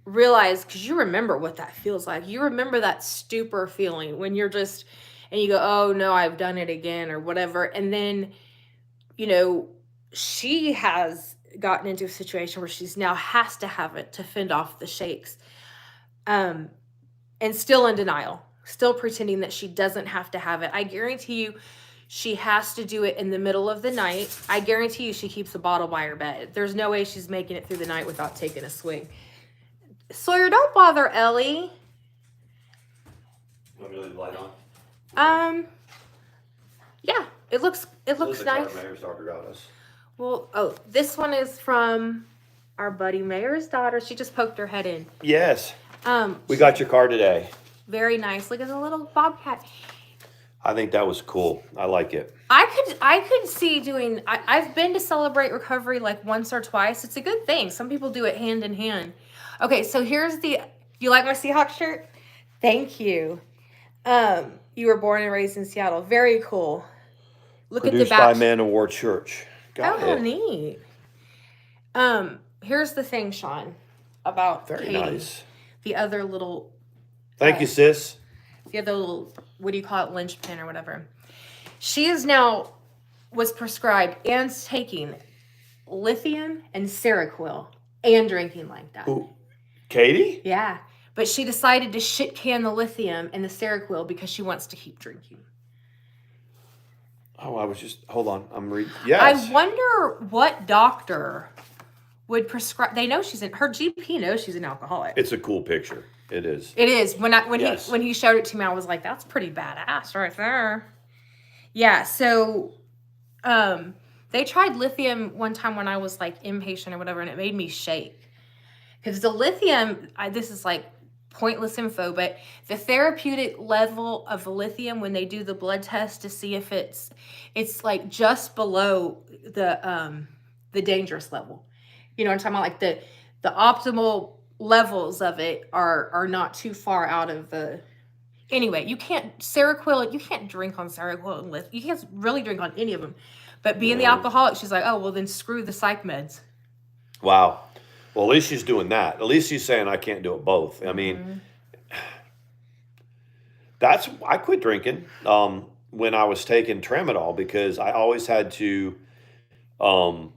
realize, because you remember what that feels like. You remember that stupor feeling when you're just, and you go, oh no, I've done it again or whatever. And then, she has gotten into a situation where she's now has to have it to fend off the shakes. And still in denial, still pretending that she doesn't have to have it. I guarantee you, she has to do it in the middle of the night. I guarantee you she keeps a bottle by her bed. There's no way she's making it through the night without taking a swig. Sawyer, don't bother Ellie. Want me to leave the light on? Yeah, it looks nice. Mayor's daughter got us. Well, this one is from our buddy Mayor's daughter. She just poked her head in. Yes. We got your car today. Very nice. Look at the little bobcat. I think that was cool. I like it. I could see doing. I've been to Celebrate Recovery like once or twice. It's a good thing. Some people do it hand in hand. Okay, so here's you like my Seahawks shirt? Thank you. You were born and raised in Seattle. Very cool. Look Produced at the back. by Man of War Church. Got how it. neat. Here's the thing, Sean, about Very Katie. nice. The other little. Thank you, sis. The other little, what do you call it, linchpin or whatever. She is now was prescribed and taking lithium and Seroquel and drinking like that. Ooh. Katie? Yeah. But she decided to shit can the lithium and the Seroquel because she wants to keep drinking. Oh, hold on. I'm reading. Yes. I wonder what doctor would prescribe. They know her GP knows she's an alcoholic. It's a cool picture. It is. It is. When Yes. he showed it to me, I was like, that's pretty badass right there. Yeah. So, they tried lithium one time when I was like inpatient or whatever, and it made me shake. Because the lithium, this is like pointless info, but the therapeutic level of lithium when they do the blood test to see if it's like just below the dangerous level. You know what I'm talking about? Like the optimal levels of it are not too far out of Anyway, you can't Seroquel. You can't drink on Seroquel and you can't really drink on any of them. But being the alcoholic, she's like, oh well, then screw the psych meds. Wow. Well, at least she's doing that. At least she's saying I can't do it both. I mean, I quit drinking when I was taking tramadol because I always had to. I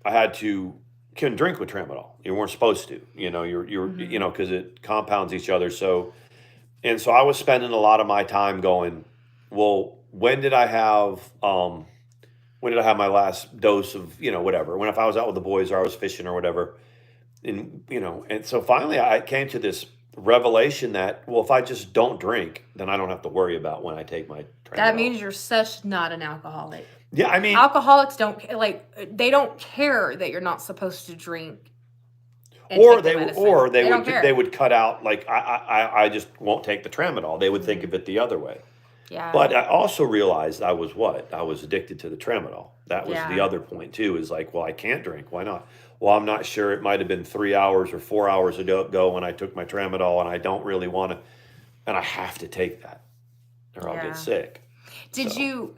had to couldn't drink with tramadol. You weren't supposed to. You're because it compounds each other. So I was spending a lot of my time going, well, when did I have my last dose of whatever? When if I was out with the boys or I was fishing or whatever, and so finally I came to this revelation that well, if I just don't drink, then I don't have to worry about when I take my tramadol. That means you're such not an alcoholic. Yeah, I mean, alcoholics don't they don't care that you're not supposed to drink. Or they would cut out like I just won't take the tramadol. They would think of it the other way. Yeah. But I also realized I was addicted to the tramadol. That was the other point too. Is like, well, I can't drink. Why not? Well, I'm not sure. It might have been 3 hours or 4 hours ago when I took my tramadol, and I don't really want to, and I have to take that, or I'll get sick. Did you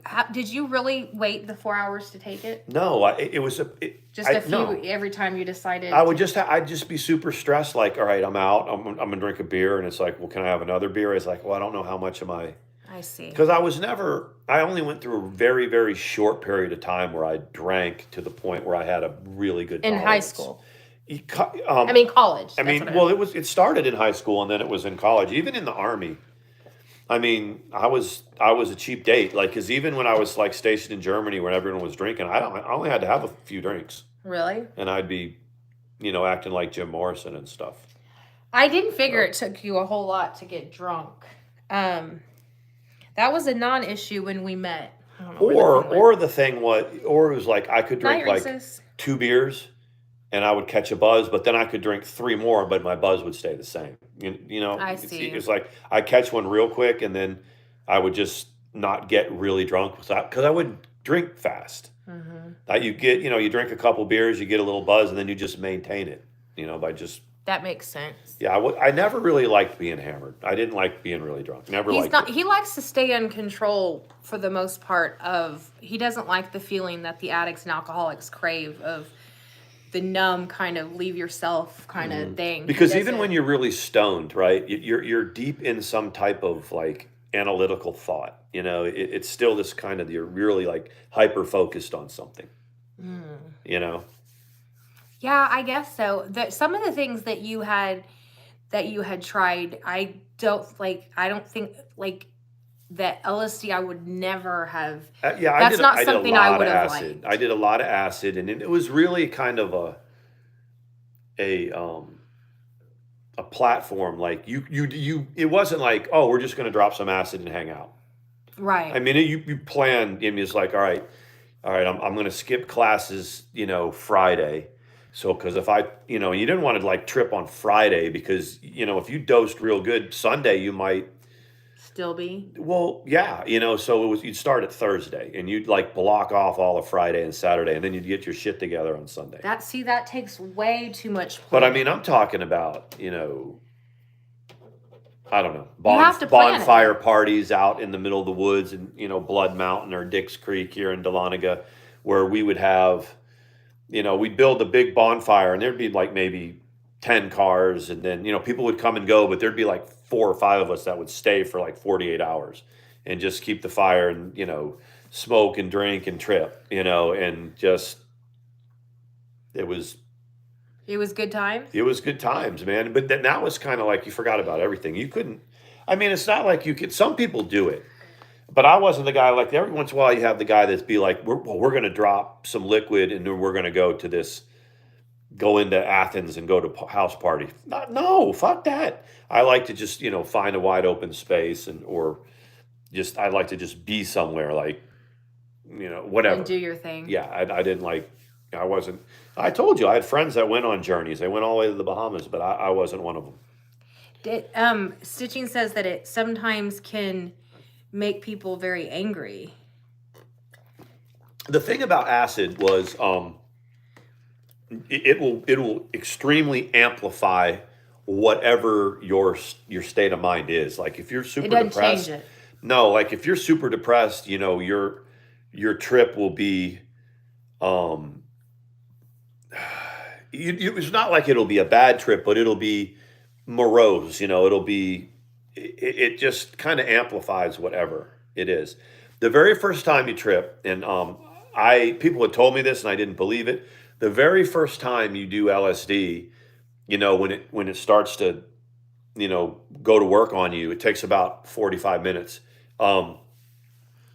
really wait the 4 hours to take it? No, it was every time you decided. I'd just be super stressed. Like, all right, I'm out. I'm gonna drink a beer, and it's like, well, can I have another beer? It's like, well, I don't know how much am I. I see. Because I only went through a very, very short period of time where I drank to the point where I had a really good tolerance. In high school. College. It started in high school and then it was in college. Even in the Army, I mean, I was a cheap date. Like, because even when I was like stationed in Germany where everyone was drinking, I only had to have a few drinks. Really? And I'd be, acting like Jim Morrison and stuff. I didn't figure it took you a whole lot to get drunk. That was a non-issue when we met. Or the thing was, it was like I could drink like 2 beers and I would catch a buzz, but then I could drink 3 more, but my buzz would stay the same. I see. It's like I catch one real quick and then I would just not get really drunk because I would drink fast. Mm-hmm. You drink a couple beers, you get a little buzz, and then you just maintain it. By just. That makes sense. Yeah, I never really liked being hammered. I didn't like being really drunk. He likes to stay in control for the most part he doesn't like the feeling that the addicts and alcoholics crave of the numb kind of leave yourself kind of thing. Because even when you're really stoned, right, you're deep in some type of like analytical thought. It's still this kind of, you're really like hyper focused on something. Yeah, I guess so. Some of the things that you had tried, I don't think like that LSD I would never have. That's not something I would have liked. I did a lot of acid, and it was really kind of a platform. Like it wasn't like, oh, we're just going to drop some acid and hang out. Right. I mean, you planned. I mean, it's like, all right, I'm going to skip classes, Friday. So, because if you didn't want to like trip on Friday because, if you dosed real good Sunday, you might still be. Well, yeah, so you'd start at Thursday and you'd like block off all of Friday and Saturday and then you'd get your shit together on Sunday. That takes way too much planning. But I mean, I'm talking about, I don't know, bonfire parties out in the middle of the woods and, Blood Mountain or Dix Creek here in Dahlonega where we would have. We'd build a big bonfire and there'd be like maybe 10 cars and then, people would come and go, but there'd be like 4 or 5 of us that would stay for like 48 hours and just keep the fire and, smoke and drink and trip, and just, it was good times? It was good times, man. But then that was kind of like you forgot about everything. You couldn't, it's not like you could, some people do it. But I wasn't the guy, like every once in a while you have the guy that's be like, we're going to drop some liquid and then we're going to go into Athens and go to house party. No, fuck that. I like to just, find a wide open space I like to just be somewhere like, whatever. And do your thing. Yeah, I told you, I had friends that went on journeys. They went all the way to the Bahamas, but I wasn't one of them. Stitching says that it sometimes can make people very angry. The thing about acid was it will extremely amplify whatever your state of mind is. Like if you're It super doesn't depressed, change it. no, like if you're super depressed, you know, your trip will be um it's not like it'll be a bad trip, but it'll be morose, you know, it'll be it just kind of amplifies whatever it is. The very first time you trip, and I people had told me this and I didn't believe it. The very first time you do LSD, you know, when it starts to, you know, go to work on you, it takes about 45 minutes. Um,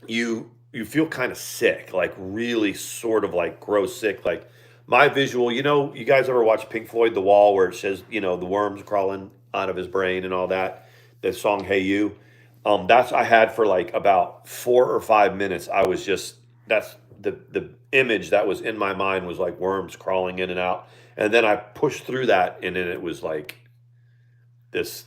you feel kind of sick, like really sort of like gross sick. Like my visual, you know, you guys ever watch Pink Floyd The Wall where it says, you know, the worms crawling out of his brain and all that? The song Hey You. That's I had for like about 4 or 5 minutes. I was just that's the image that was in my mind was like worms crawling in and out. And then I pushed through that and then it was like this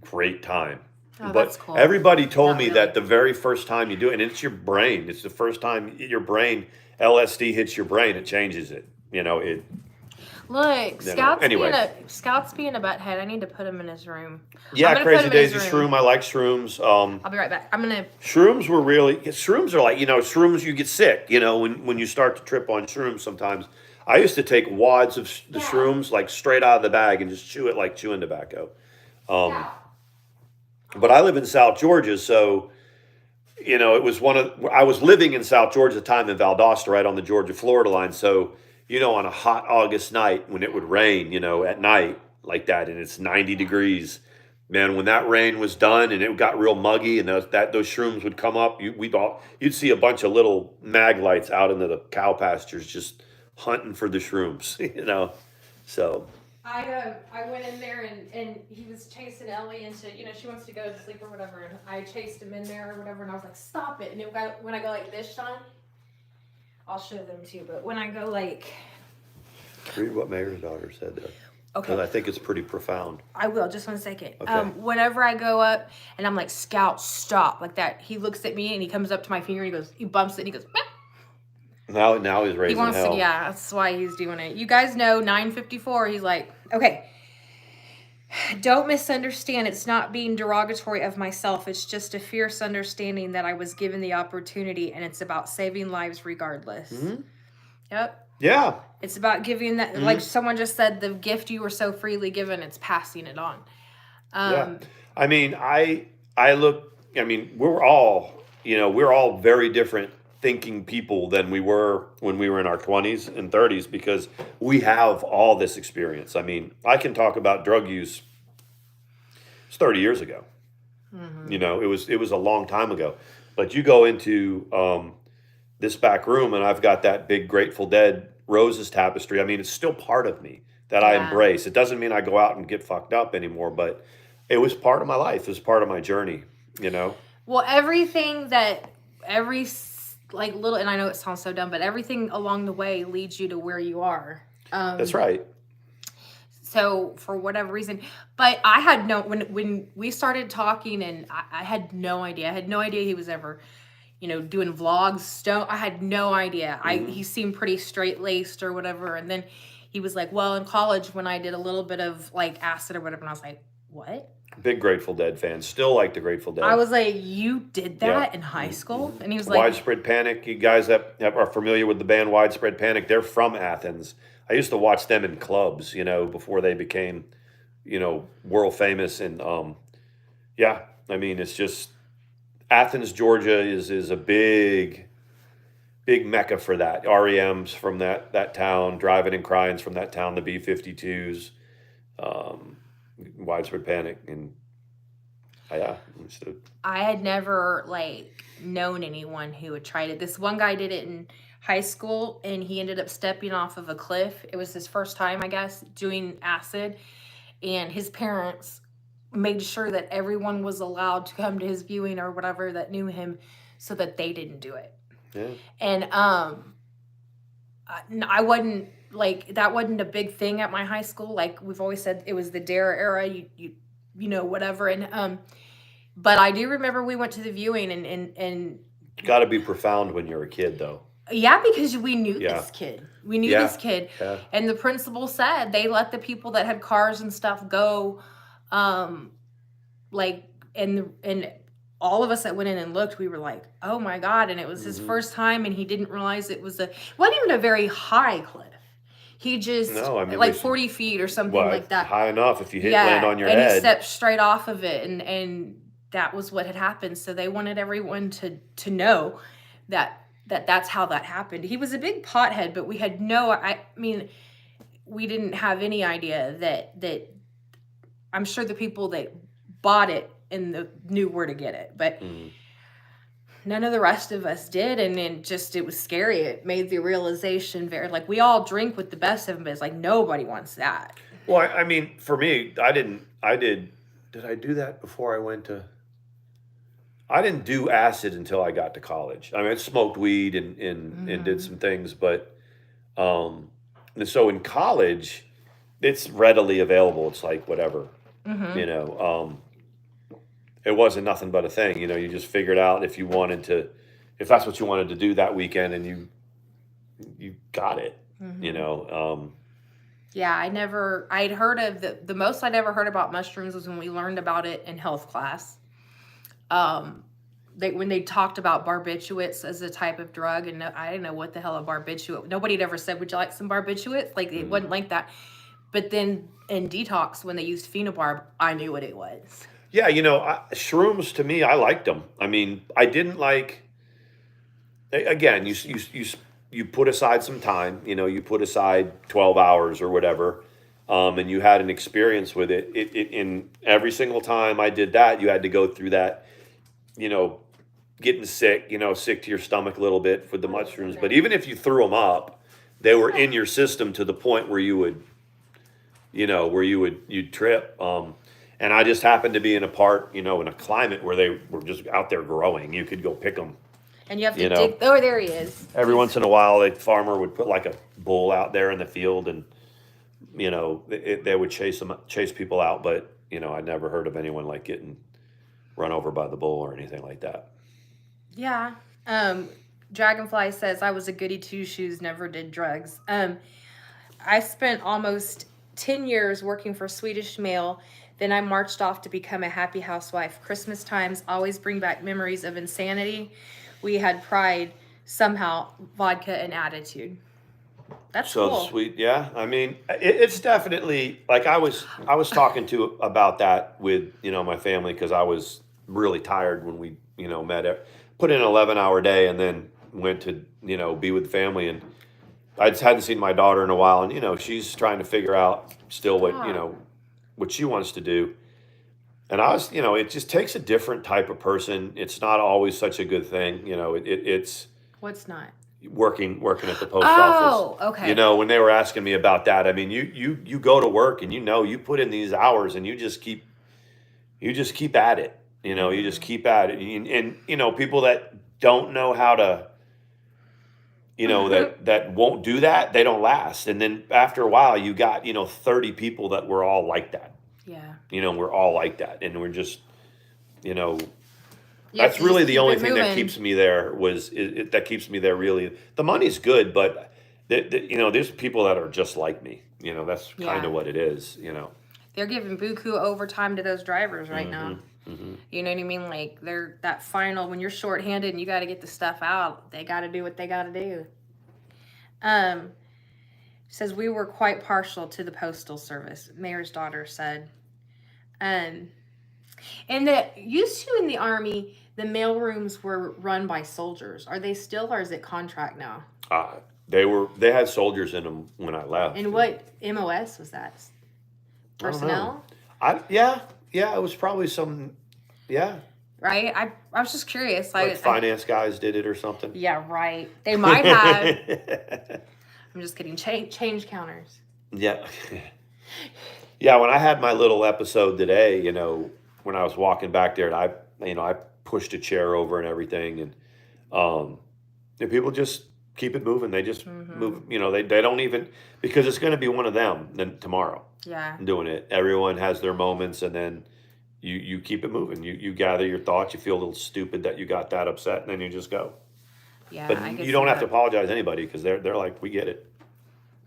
great time. Oh, But that's cool. everybody told Not me really. that the very first time you do it, and it's your brain, it's the first time your brain, LSD hits your brain, it changes it. You know, it, Look, you know, anyway. Scout's being a butthead. I need to put him in his room. Yeah, I'm gonna put Crazy him in his Daisy room. Shroom. I like shrooms. I'll be right back. I'm gonna. Shrooms were really, shrooms are like, you know, shrooms you get sick, you know, when you start to trip on shrooms sometimes. I used to take wads of the shrooms like straight out of the bag and just chew it like chewing tobacco. Um, but I live in South Georgia, so you know, it was I was living in South Georgia at the time in Valdosta, right on the Georgia-Florida line. So, you know, on a hot August night when it would rain, you know, at night like that, and it's 90 degrees, man, when that rain was done and it got real muggy and those shrooms would come up, you'd see a bunch of little mag lights out into the cow pastures just hunting for the shrooms, you know. So, I went in there and he was chasing Ellie into, you know, she wants to go to sleep or whatever, and I chased him in there or whatever, and I was like, stop it. And when I go like this, Sean, I'll show them too, but when I go like, read what Mayor's daughter said there. okay, Because I think it's pretty profound. I will, just 1 second. Okay. Whenever I go up and I'm like, Scout, stop, like that, he looks at me and he comes up to my finger and he bumps it and he goes, "Meow." Now he's raising He wants hell. to, yeah, that's why he's doing it. You guys know 9:54. He's like, okay, don't misunderstand. It's not being derogatory of myself. It's just a fierce understanding that I was given the opportunity, and it's about saving lives regardless. Mm-hmm. Yep. Yeah. It's about giving that, like someone just said, the gift you were so freely given, it's passing it on. Yeah. I mean, we're all, you know, we're all very different thinking people than we were when we were in our 20s and 30s because we have all this experience. I mean, I can talk about drug use. It's 30 years ago. You know, it was a long time ago. But you go into this back room and I've got that big Grateful Dead roses tapestry. I mean, it's still part of me that I embrace. It doesn't mean I go out and get fucked up anymore, but it was part of my life. It was part of my journey, you know? Well, like little, and I know it sounds so dumb, but everything along the way leads you to where you are. That's right. So for whatever reason, but I had when we started talking, and I had no idea. I had no idea he was ever, you know, doing vlogs. I had no idea. He seemed pretty straight laced or whatever. And then he was like, well, in college when I did a little bit of like acid or whatever, and I was like, what? Big Grateful Dead fan. Still like the Grateful Dead. I was like, you did that in high school? And he was like, Widespread Panic. You guys that are familiar with the band Widespread Panic, they're from Athens. I used to watch them in clubs, you know, before they became, you know, world famous. And yeah, I mean, it's just Athens, Georgia is a big mecca for that. REM's from that town, Driving and Crying's from that town, the B-52s. Widespread Panic, and yeah, I had never like known anyone who had tried it. This one guy did it in high school, and he ended up stepping off of a cliff. It was his first time, I guess, doing acid, and his parents made sure that everyone was allowed to come to his viewing or whatever that knew him, so that they didn't do it. Yeah. And I wasn't like, that wasn't a big thing at my high school. Like we've always said, it was the DARE era, you know, whatever. And but I do remember we went to the viewing and got to be profound when you're a kid, though. Yeah, because we knew Yeah. this kid. We knew Yeah. this kid. Yeah. And the principal said they let the people that had cars and stuff go. Like, and all of us that went in and looked, we were like, oh my God. And it was his first time, and he didn't realize it wasn't even a very high cliff. He just, No, I mean, like 40 feet or something well, like that. high enough if you land on your and head. he stepped straight off of it, and that was what had happened. So they wanted everyone to know that's how that happened. He was a big pothead, but we had I mean, we didn't have any idea that I'm sure the people that bought it and knew where to get it, but none of the rest of us did. And then it was scary. It made the realization very, like, we all drink with the best of them, but it's like nobody wants that. Well, I mean, for me, did I do that before I went to, I didn't do acid until I got to college. I mean, I smoked weed and did some things, but, and so in college, it's readily available. It's like whatever, you know, it wasn't nothing but a thing, you know, you just figured out if that's what you wanted to do that weekend, and you got it, you know. Yeah, I'd heard of the most I'd ever heard about mushrooms was when we learned about it in health class. When they talked about barbiturates as a type of drug, and I didn't know what the hell a barbiturate. Nobody had ever said, "Would you like some barbiturates?" Like, it wasn't like that. But then in detox, when they used phenobarb, I knew what it was. Yeah, you know, shrooms, to me, I liked them. I mean, I didn't like. Again, you put aside some time. You know, you put aside 12 hours or whatever, and you had an experience with it. In every single time I did that, you had to go through that. You know, getting sick. You know, sick to your stomach a little bit with the mushrooms. But even if you threw them up, they were in your system to the point where you'd trip. And I just happened to be in a climate where they were just out there growing. You could go pick them. And you have to dig. Oh, there he is. Every once in a while, a farmer would put like a bull out there in the field, and you know they would chase people out. But you know, I never heard of anyone like getting run over by the bull or anything like that. Yeah. Dragonfly says, I was a goody two shoes, never did drugs. I spent almost 10 years working for Swedish Mail. Then I marched off to become a happy housewife. Christmas times always bring back memories of insanity. We had pride, somehow, vodka, and attitude. That's so cool. Sweet. Yeah. I mean, it's definitely, like, I was talking about that with, you know, my family, because I was really tired when we, you know, met. Put in an 11-hour day and then went to, you know, be with family. And I just hadn't seen my daughter in a while. And, you know, she's trying to figure out still what she wants to do. And I was, you know, it just takes a different type of person. It's not always such a good thing. You know, it's. What's not? Working at the post office. Oh, okay. You know, when they were asking me about that, I mean, you go to work and, you know, you put in these hours and you just keep at it. You know, you just keep at it. And you know, people that don't know how to, you know, that won't do that, they don't last. And then after a while, you got, you know, 30 people that were all like that. Yeah. You know, we're all like that. And we're just, you know, that's really the only thing that keeps me there that keeps me there, really. The money's good, but, you know, there's people that are just like me. You know, that's kind of what it is, you know. They're giving buku overtime to those drivers right now. Mm-hmm. You know what I mean? Like, they're that final, when you're shorthanded and you got to get the stuff out, they got to do what they got to do. Says we were quite partial to the postal service. Mayor's daughter said. And that used to in the Army, the mail rooms were run by soldiers. Are they still, or is it contract now? They had soldiers in them when I left. And what MOS was that? Personnel? Yeah, it was probably some, yeah. Right? I was just curious. Like finance guys did it or something. Yeah, right. They might have. I'm just kidding. Change counters. Yeah. Yeah, when I had my little episode today, you know, when I was walking back there, and I pushed a chair over and everything, and people just keep it moving. They just move, you know, they don't even, because it's going to be one of them then tomorrow. Yeah. Doing it. Everyone has their moments, and then you keep it moving. You gather your thoughts. You feel a little stupid that you got that upset, and then you just go. Yeah, But I can you don't see have to that. apologize to anybody because they're like, we get it.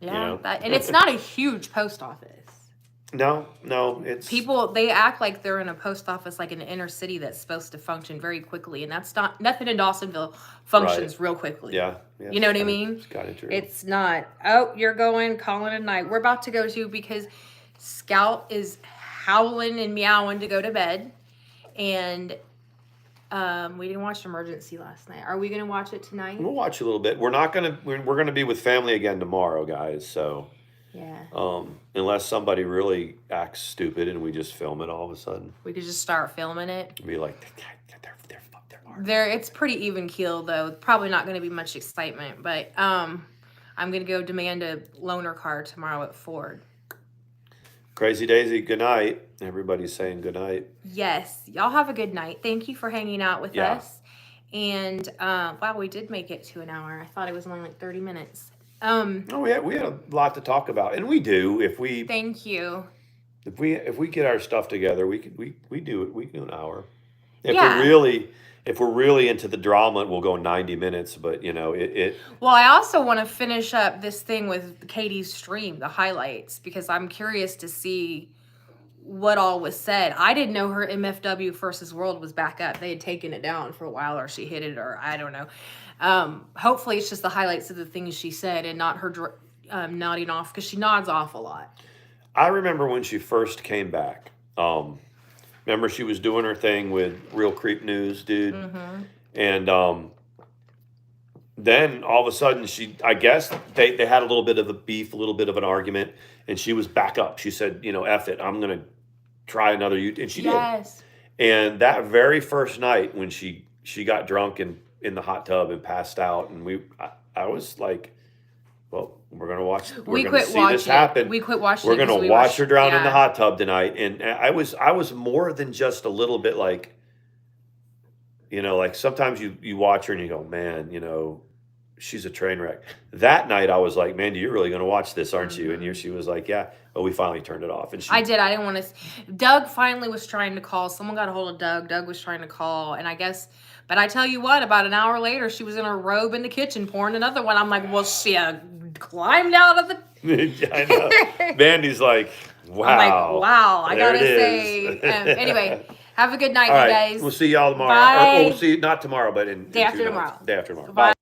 Yeah, know? and it's not a huge post office. No, it's People, they act like they're in a post office like in an inner city that's supposed to function very quickly, and that's not, nothing in Dawsonville functions real quickly. Yeah, You know what I mean? It's kind of true. It's not, oh, you're going, calling it a night. We're about to go to, because Scout is howling and meowing to go to bed, and we didn't watch Emergency last night. Are we gonna watch it tonight? We'll watch a little bit. We're gonna be with family again tomorrow, guys. So Yeah. unless somebody really acts stupid and we just film it all of a sudden, We could just start filming it. be like, they're It's pretty even keel though. Probably not going to be much excitement, but I'm going to go demand a loaner car tomorrow at Ford. Crazy Daisy. Good night. Everybody's saying good night. Yes, y'all have a good night. Thank you for hanging out with us. And wow, we did make it to an hour. I thought it was only like 30 minutes. No, we had a lot to talk about, and we do. Thank you. If we get our stuff together, we do it. We do an hour. If Yeah. we're really into the drama, we'll go 90 minutes. But it. Well, I also want to finish up this thing with Katie's stream, the highlights, because I'm curious to see what all was said. I didn't know her MFW versus World was back up. They had taken it down for a while, or she hit it, or I don't know. Hopefully it's just the highlights of the things she said and not her nodding off, because she nods off a lot. I remember when she first came back. Remember she was doing her thing with Real Creep News, dude. Mm-hmm. And then all of a sudden I guess they had a little bit of a beef, a little bit of an argument, and she was back up. She said, F it, I'm going to try another YouTube. And she did. And that very first night when she got drunk in the hot tub and passed out, and I was like, well, we're going to see this happen. We quit watching. We're going to watch her drown in the hot tub tonight. And I was more than just a little bit like, like sometimes you watch her and you go, man, she's a train wreck. That night I was like, Mandi, you're really going to watch this, aren't you? And she was like, yeah. But we finally turned it off. And I did. I didn't want to. Doug finally was trying to call. Someone got a hold of Doug. Doug was trying to call. And I guess, but I tell you what, about an hour later, she was in her robe in the kitchen pouring another one. I'm like, well, she climbed out of the. I know. Mandi's like, wow. I'm like, wow. I got to say. Anyway, have a good night, you guys. We'll see y'all tomorrow. Bye. We'll see, not tomorrow, but in Day after 2 tomorrow. nights. Day after tomorrow. Bye. Bye.